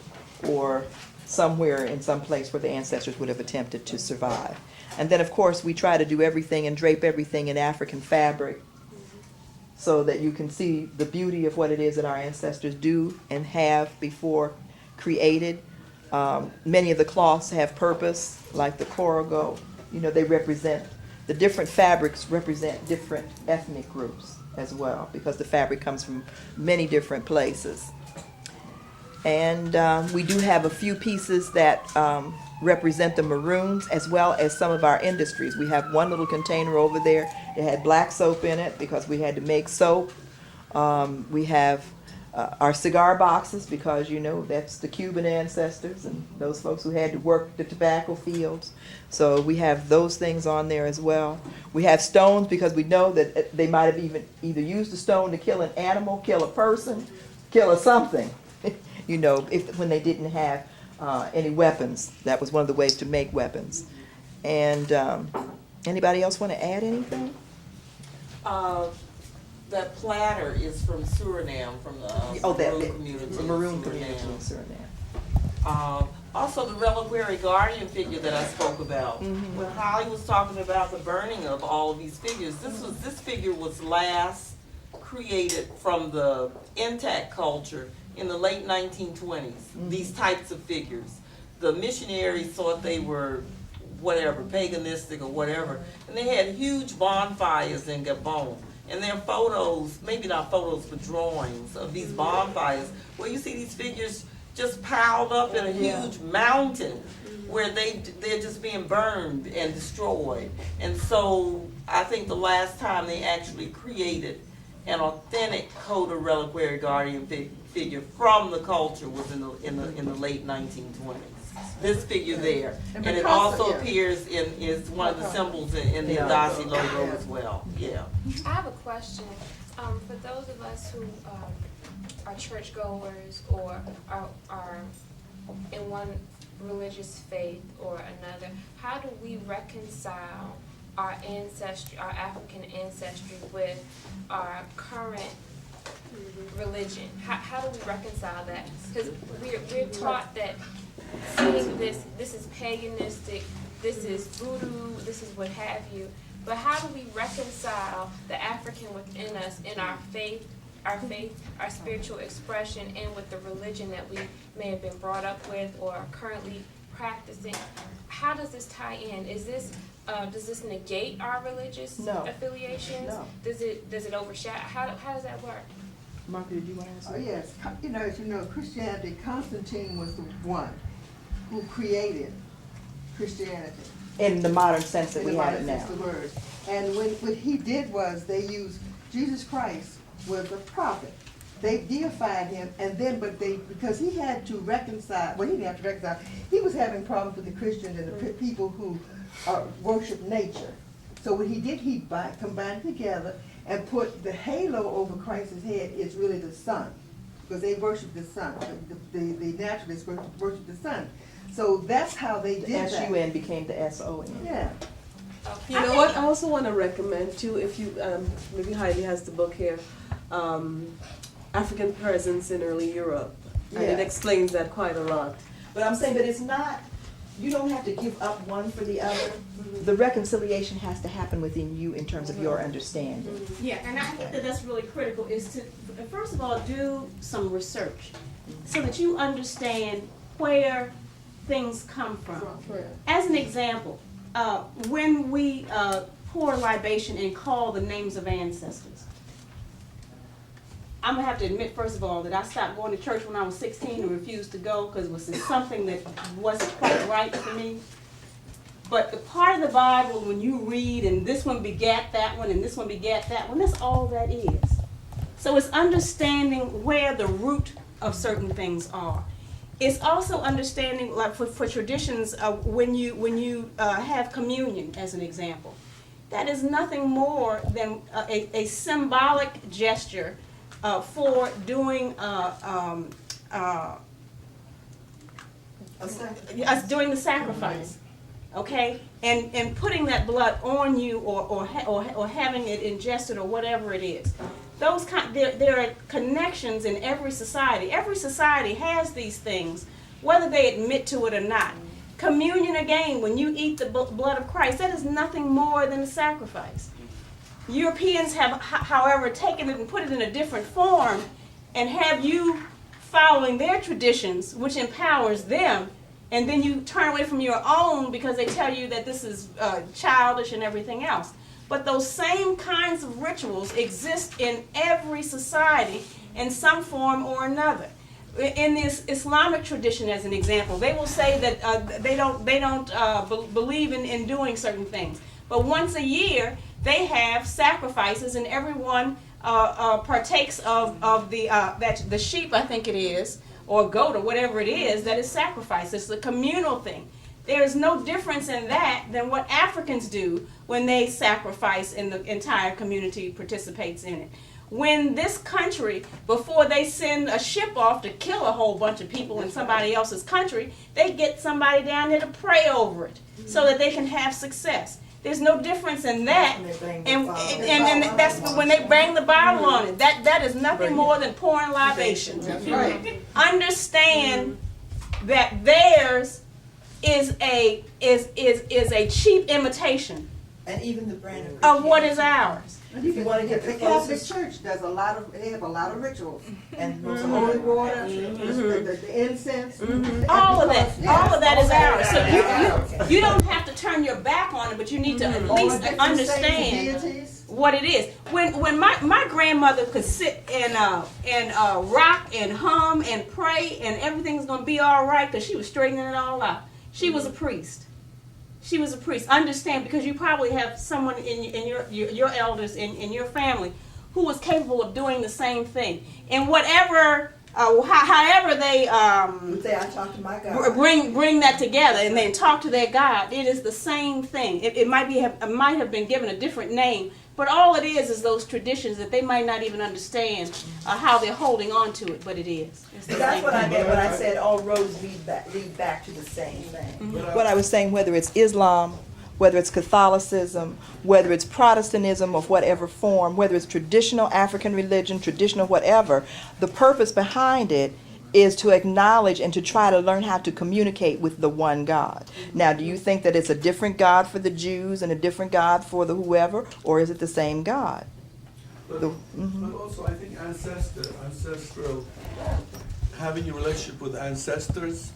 or somewhere in some place where the ancestors would have attempted to survive. And then, of course, we try to do everything and drape everything in African fabric so that you can see the beauty of what it is that our ancestors do and have before created. Many of the cloths have purpose, like the Korogo. You know, they represent, the different fabrics represent different ethnic groups as well, because the fabric comes from many different places. And we do have a few pieces that represent the maroons as well as some of our industries. We have one little container over there that had black soap in it because we had to make soap. We have our cigar boxes because, you know, that's the Cuban ancestors and those folks who had to work the tobacco fields. So we have those things on there as well. We have stones because we know that they might have even either used a stone to kill an animal, kill a person, kill a something. You know, when they didn't have any weapons. That was one of the ways to make weapons. And anybody else want to add anything? That platter is from Suriname, from the Maroon community in Suriname. Also, the Reliquary guardian figure that I spoke about. When Holly was talking about the burning of all of these figures, this figure was last created from the intact culture in the late 1920s. These types of figures. The missionaries thought they were whatever, paganistic or whatever, and they had huge bonfires in Gabon. And there are photos, maybe not photos, but drawings of these bonfires where you see these figures just piled up in a huge mountain where they're just being burned and destroyed. And so I think the last time they actually created an authentic Coda Reliquary guardian figure from the culture was in the late 1920s. This figure there, and it also appears is one of the symbols in the ADACI logo as well. Yeah. I have a question. For those of us who are churchgoers or are in one religious faith or another, how do we reconcile our ancestry, our African ancestry, with our current religion? How do we reconcile that? Because we're taught that seeing this is paganistic, this is voodoo, this is what have you. But how do we reconcile the African within us in our faith, our spiritual expression, and with the religion that we may have been brought up with or are currently practicing? How does this tie in? Does this negate our religious affiliations? No. Does it overshadow? How does that work? Martha, did you want to answer? Oh, yes. You know, as you know, Christianity, Constantine was the one who created Christianity. In the modern sense that we have it now. The word. And what he did was they used Jesus Christ was a prophet. They deified him, and then, because he had to reconcile, well, he didn't have to reconcile, he was having problems with the Christians and the people who worship nature. So what he did, he combined together and put the halo over Christ's head is really the sun, because they worship the sun. The naturalists worship the sun. So that's how they did that. The S-U-N became the S-O-N. Yeah. You know what? I also want to recommend too, if you maybe Heidi has the book here, African Presence in Early Europe, and it explains that quite a lot. But I'm saying, but it's not. You don't have to give up one for the other. The reconciliation has to happen within you in terms of your understanding. Yeah, and I think that that's really critical, is to, first of all, do some research so that you understand where things come from. As an example, when we pour libation and call the names of ancestors, I'm gonna have to admit, first of all, that I stopped going to church when I was 16 and refused to go because it was something that wasn't quite right for me. But the part of the Bible, when you read, and this one begat that one, and this one begat that one, that's all that is. So it's understanding where the root of certain things are. It's also understanding, like for traditions, when you have communion, as an example, that is nothing more than a symbolic gesture for doing doing the sacrifice, okay, and putting that blood on you, or having it ingested, or whatever it is. Those there are connections in every society. Every society has these things, whether they admit to it or not. Communion, again, when you eat the blood of Christ, that is nothing more than a sacrifice. Europeans have, however, taken it and put it in a different form and have you following their traditions, which empowers them, and then you turn away from your own because they tell you that this is childish and everything else. But those same kinds of rituals exist in every society in some form or another. In this Islamic tradition, as an example, they will say that they don't believe in doing certain things. But once a year, they have sacrifices, and everyone partakes of the sheep, I think it is, or goat, or whatever it is that is sacrificed. It's a communal thing. There is no difference in that than what Africans do when they sacrifice and the entire community participates in it. When this country, before they send a ship off to kill a whole bunch of people in somebody else's country, they get somebody down there to pray over it so that they can have success. There's no difference in that, and that's when they bang the Bible on it. That is nothing more than pouring libation. Right. Understand that theirs is a cheap imitation, and even the brand of what is ours. If you want to get the Catholic Church, they have a lot of rituals, and some holy water, the incense, all of that is ours. So you don't have to turn your back on it, but you need to at least understand what it is. When my grandmother could sit and rock and hum and pray, and everything's gonna be all right because she was straightening it all out. She was a priest. She was a priest. Understand, because you probably have someone in your elders in your family who was capable of doing the same thing. And whatever, however they say, I talk to my God. bring that together and then talk to their God, it is the same thing. It might have been given a different name, but all it is those traditions that they might not even understand how they're holding on to it, but it is. That's what I meant when I said all roads lead back to the same thing. What I was saying, whether it's Islam, whether it's Catholicism, whether it's Protestantism of whatever form, whether it's traditional African religion, traditional whatever, the purpose behind it is to acknowledge and to try to learn how to communicate with the one God. Now, do you think that it's a different God for the Jews and a different God for the whoever, or is it the same God? But also, I think ancestral, having a relationship with ancestors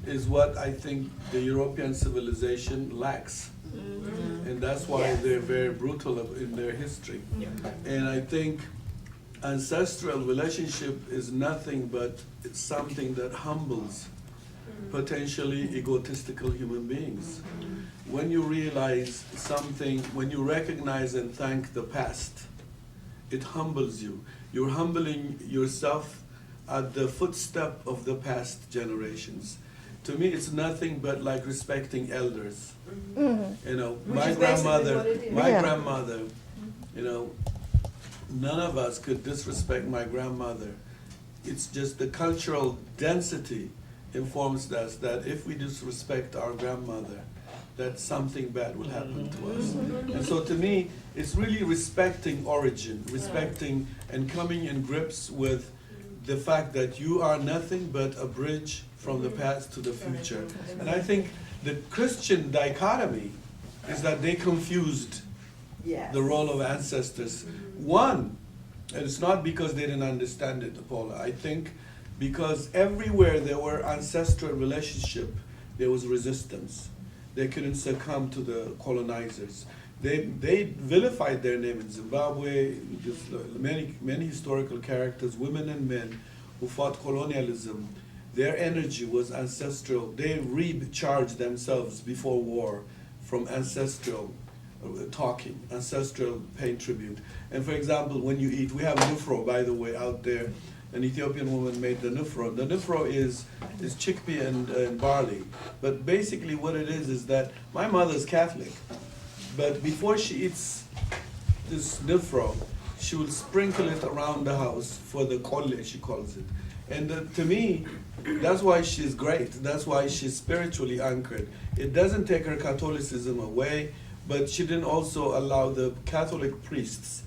is what I think the European civilization lacks. And that's why they're very brutal in their history. And I think ancestral relationship is nothing but it's something that humbles potentially egotistical human beings. When you realize something, when you recognize and thank the past, it humbles you. You're humbling yourself at the footstep of the past generations. To me, it's nothing but like respecting elders. You know, my grandmother, you know, none of us could disrespect my grandmother. It's just the cultural density informs us that if we disrespect our grandmother, that something bad will happen to us. And so to me, it's really respecting origin, respecting and coming in grips with the fact that you are nothing but a bridge from the past to the future. And I think the Christian dichotomy is that they confused the role of ancestors. One, and it's not because they didn't understand it, Paula. I think because everywhere there were ancestral relationship, there was resistance. They couldn't succumb to the colonizers. They vilified their name in Zimbabwe. There's many historical characters, women and men, who fought colonialism. Their energy was ancestral. They recharged themselves before war from ancestral talking, ancestral paying tribute. And for example, when you eat, we have nufro, by the way, out there. An Ethiopian woman made the nufro. The nufro is chickpea and barley. But basically what it is that my mother's Catholic. But before she eats this nufro, she will sprinkle it around the house for the kolle, she calls it. And to me, that's why she's great. That's why she's spiritually anchored. It doesn't take her Catholicism away, but she didn't also allow the Catholic priests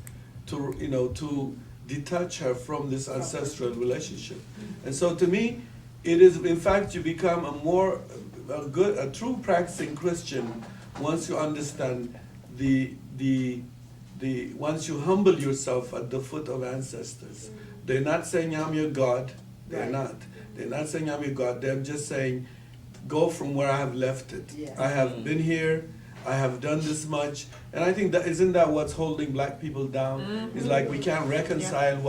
to, to detach her from this ancestral relationship. And so to me, it is, in fact, you become a true practicing Christian once you understand once you humble yourself at the foot of ancestors. They're not saying, I'm your God. They're not. They're not saying, I'm your God. They're just saying, go from where I have left it. Yes. I have been here. I have done this much. And I think isn't that what's holding black people down? It's like we can't reconcile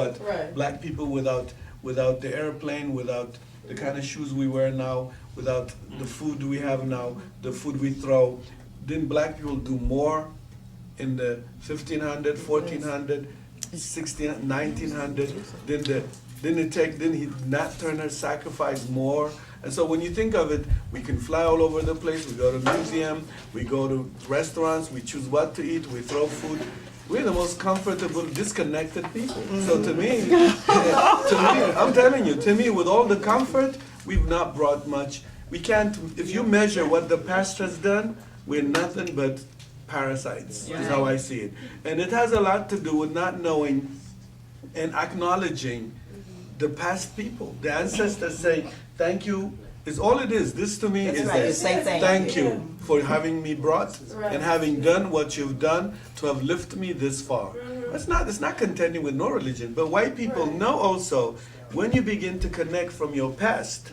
black people without the airplane, without the kind of shoes we wear now, without the food we have now, the food we throw. Didn't black people do more in the 1500, 1400, 1600, 1900? Didn't he not Turner sacrifice more? And so when you think of it, we can fly all over the place. We go to museum, we go to restaurants, we choose what to eat, we throw food. We're the most comfortable, disconnected people. So to me, I'm telling you, to me, with all the comfort, we've not brought much. We can't, if you measure what the past has done, we're nothing but parasites, is how I see it. And it has a lot to do with not knowing and acknowledging the past people. The ancestors say, thank you, is all it is. This to me is thank you for having me brought and having done what you've done to have lifted me this far. It's not contending with no religion, but white people know also when you begin to connect from your past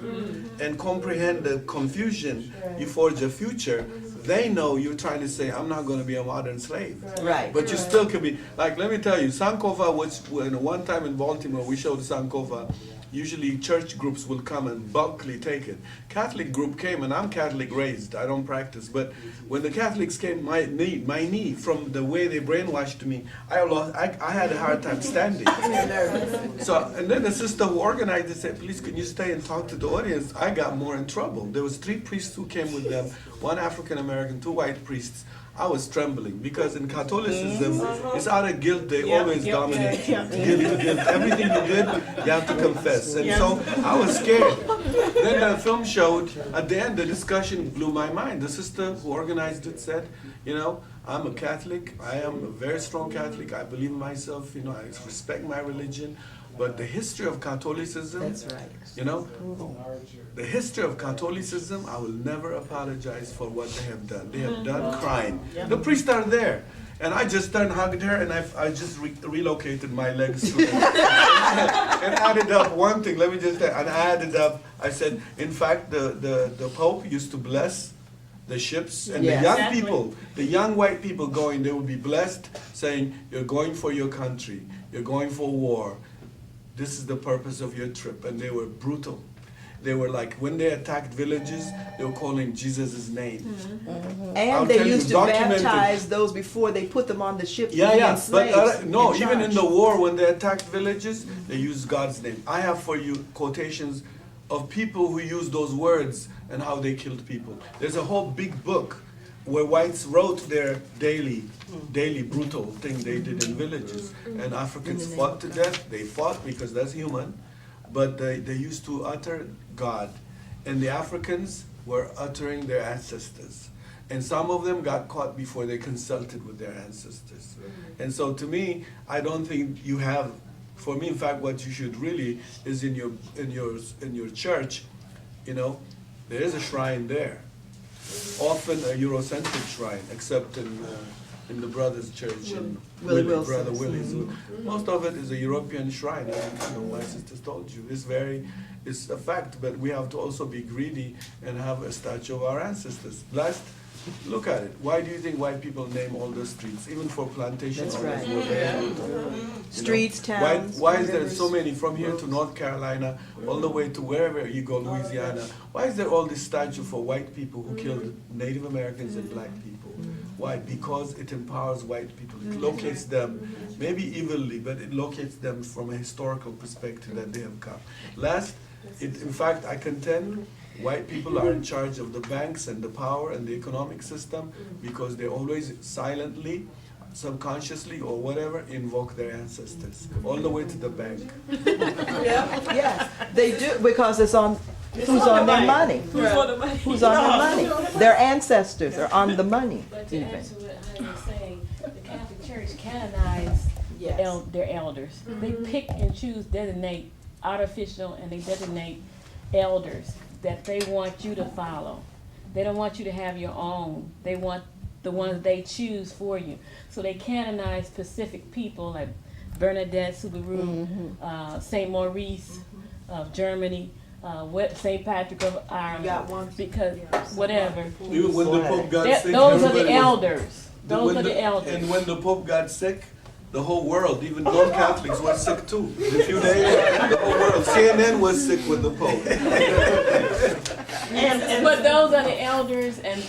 and comprehend the confusion, you forge a future. They know you're trying to say, I'm not going to be a modern slave. Right. But you still could be, like, let me tell you, Sankofa, which one time in Baltimore, we showed Sankofa, usually church groups will come and bulkily take it. Catholic group came, and I'm Catholic raised, I don't practice, but when the Catholics came, my knee, from the way they brainwashed me, I had a hard time standing. So, and then the sister who organized it said, please, can you stay and talk to the audience? I got more in trouble. There was 3 priests who came with them, 1 African American, 2 white priests. I was trembling because in Catholicism, it's out of guilt, they always dominate you. Guilt. Everything you did, you have to confess. And so I was scared. Then the film showed, at the end, the discussion blew my mind. The sister who organized it said, I'm a Catholic, I am a very strong Catholic, I believe in myself, I respect my religion. But the history of Catholicism, the history of Catholicism, I will never apologize for what they have done. They have done crime. The priests are there. And I just turned, hugged her, and I just relocated my legs to her. And added up one thing, let me just say, and I added up, I said, in fact, the Pope used to bless the ships, and the young people, the young white people going, they would be blessed, saying, you're going for your country, you're going for war. This is the purpose of your trip. And they were brutal. They were like, when they attacked villages, they were calling Jesus' name. And they used to baptize those before they put them on the ship. But no, even in the war, when they attacked villages, they used God's name. I have for you quotations of people who used those words and how they killed people. There's a whole big book where whites wrote their daily brutal thing they did in villages. And Africans fought to death. They fought because that's human. But they used to utter God. And the Africans were uttering their ancestors. And some of them got caught before they consulted with their ancestors. And so to me, I don't think you have, for me, in fact, what you should really is in your church, there is a shrine there. Often a Eurocentric shrine, except in in the Brothers Church in Willie Brother Wilson's. Willie's. Most of it is a European shrine, and my sister told you. It's a fact, but we have to also be greedy and have a statue of our ancestors. Look at it. Why do you think white people name all the streets, even for plantation That's owners? right. where they have, Streets, towns, Why is there rivers. so many from here to North Carolina, all the way to wherever you go, Louisiana? Why is there all this statue for white people who killed Native Americans and black people? Why? Because it empowers white people. It locates them, maybe evilly, but it locates them from a historical perspective that they have come. In fact, I contend white people are in charge of the banks and the power and the economic system because they always silently, subconsciously or whatever, invoke their ancestors, all the way to the bank. Yes, they do, because it's on, who's on their money? Who's on the money? Who's on their money? Their ancestors are on the money, But to even. answer what Heidi was saying, the Catholic Church canonized their elders. They pick and choose, designate artificial, and they designate elders that they want you to follow. They don't want you to have your own. They want the ones they choose for you. So they canonize specific people like Bernadette Soubirous, Saint Maurice of Germany, Saint Patrick of Ireland. got one? Because whatever. Even when the Pope got sick, Those are the everybody was- elders. Those are the elders. And when the Pope got sick, the whole world, even non-Catholics, were sick too. In a few days, the whole world. CNN was sick with the Pope. But those are the elders, and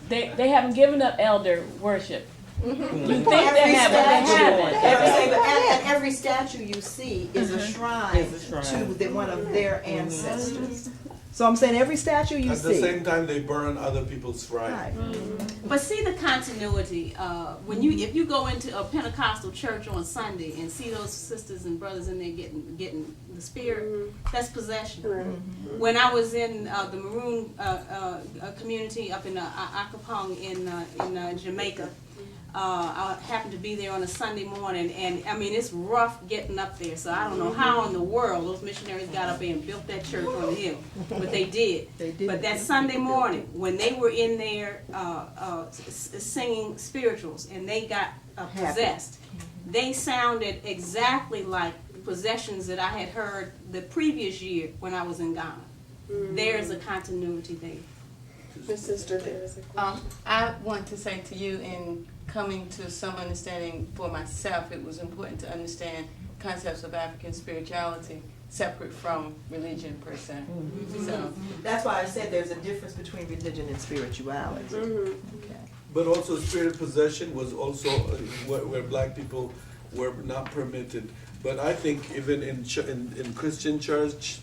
they haven't given up elder worship. You think they have, but they haven't. And every statue you see is a shrine to one of their ancestors. So I'm saying every statue you At see. the same time, they burn other people's shrines. But see the continuity, if you go into a Pentecostal church on Sunday and see those sisters and brothers in there getting the spirit, that's possession. When I was in the Maroon community up in Acapulco in Jamaica, I happened to be there on a Sunday morning, and I mean it's rough getting up there. So I don't know how in the world those missionaries got up there and built that church on the hill, but they did. But that Sunday morning, when they were in there singing spirituals and they got possessed, they sounded exactly like possessions that I had heard the previous year when I was in Ghana. There's a continuity there. My sister, there is a question. I want to say to you, in coming to some understanding for myself, it was important to understand concepts of African spirituality separate from religion per se. So That's why I said there's a difference between religion and spirituality. But also spirit possession was also where black people were not permitted. But I think even in Christian church,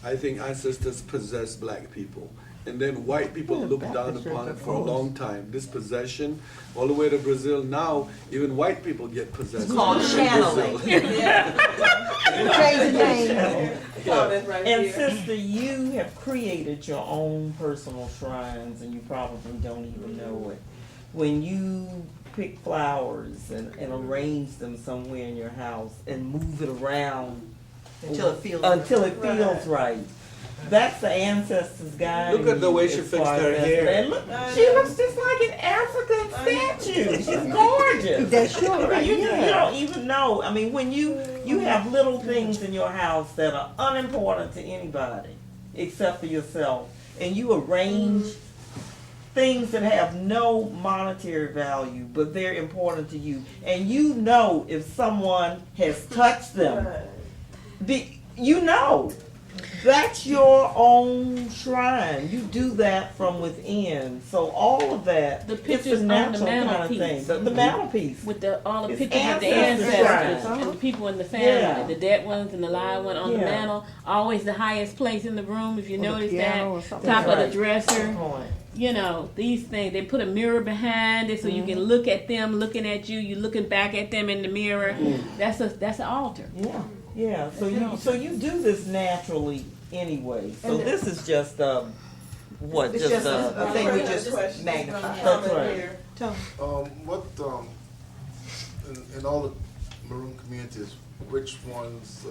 I think ancestors possess black people. And then white people looked down upon it for a long time. This possession, all the way to Brazil. Now, even white people get possessed. It's called channeling. And sister, you have created your own personal shrines, and you probably don't even know it. When you pick flowers and arrange them somewhere in your house and move it around Until it feels right. That's the ancestors' guide. Look at the way she fixed her hair. And look, she looks just like an African statue. She's gorgeous. That's sure. You don't even know. I mean, when you have little things in your house that are unimportant to anybody except for yourself, and you arrange things that have no monetary value, but they're important to you, and you know if someone has touched them, you know. That's your own shrine. You do that from within. So all of that, the it's pictures a on natural the kind of mantelpiece. thing. The mantelpiece. With all the It's pictures of the ancestors' ancestors shrine. and the people in the family, Yeah. the dead ones and the live one on the Yeah. mantle. Always the highest place in the room, if you Or the notice piano or that. something. Top of Right. the dresser. Good point. You know, these things, they put a mirror behind it so you can look at them looking at you. You're looking back at them in the mirror. That's an altar. Yeah, yeah. So you do this naturally anyway. So this is just what? It's just a thing we just magnify. That's right. In all the Maroon communities, which ones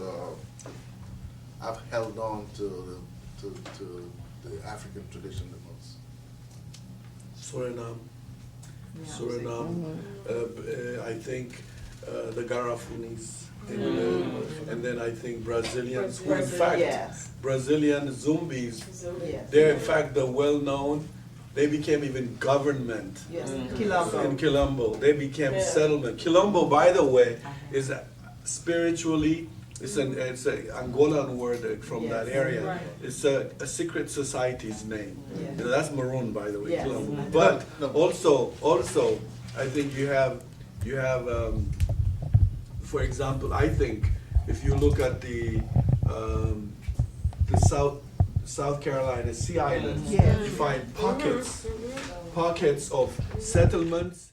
I've held on to the African tradition the most? Suriname. Suriname, I think the Garafunis, and then I think Brazilians, who in fact, Yes. Brazilian Zumbies, Yes. they're in fact the well-known, they became even government Yes. Quilombo. in Quilombo. They became Yeah. settlement. Quilombo, by the way, is spiritually, it's an Angolan word from that area. Right. It's a secret society's name. Yeah. You know, that's Maroon, by the way, Yes. Quilombo. But also, I think you have, for example, I think if you look at the South Carolina Sea Islands, Yes. you find pockets of settlements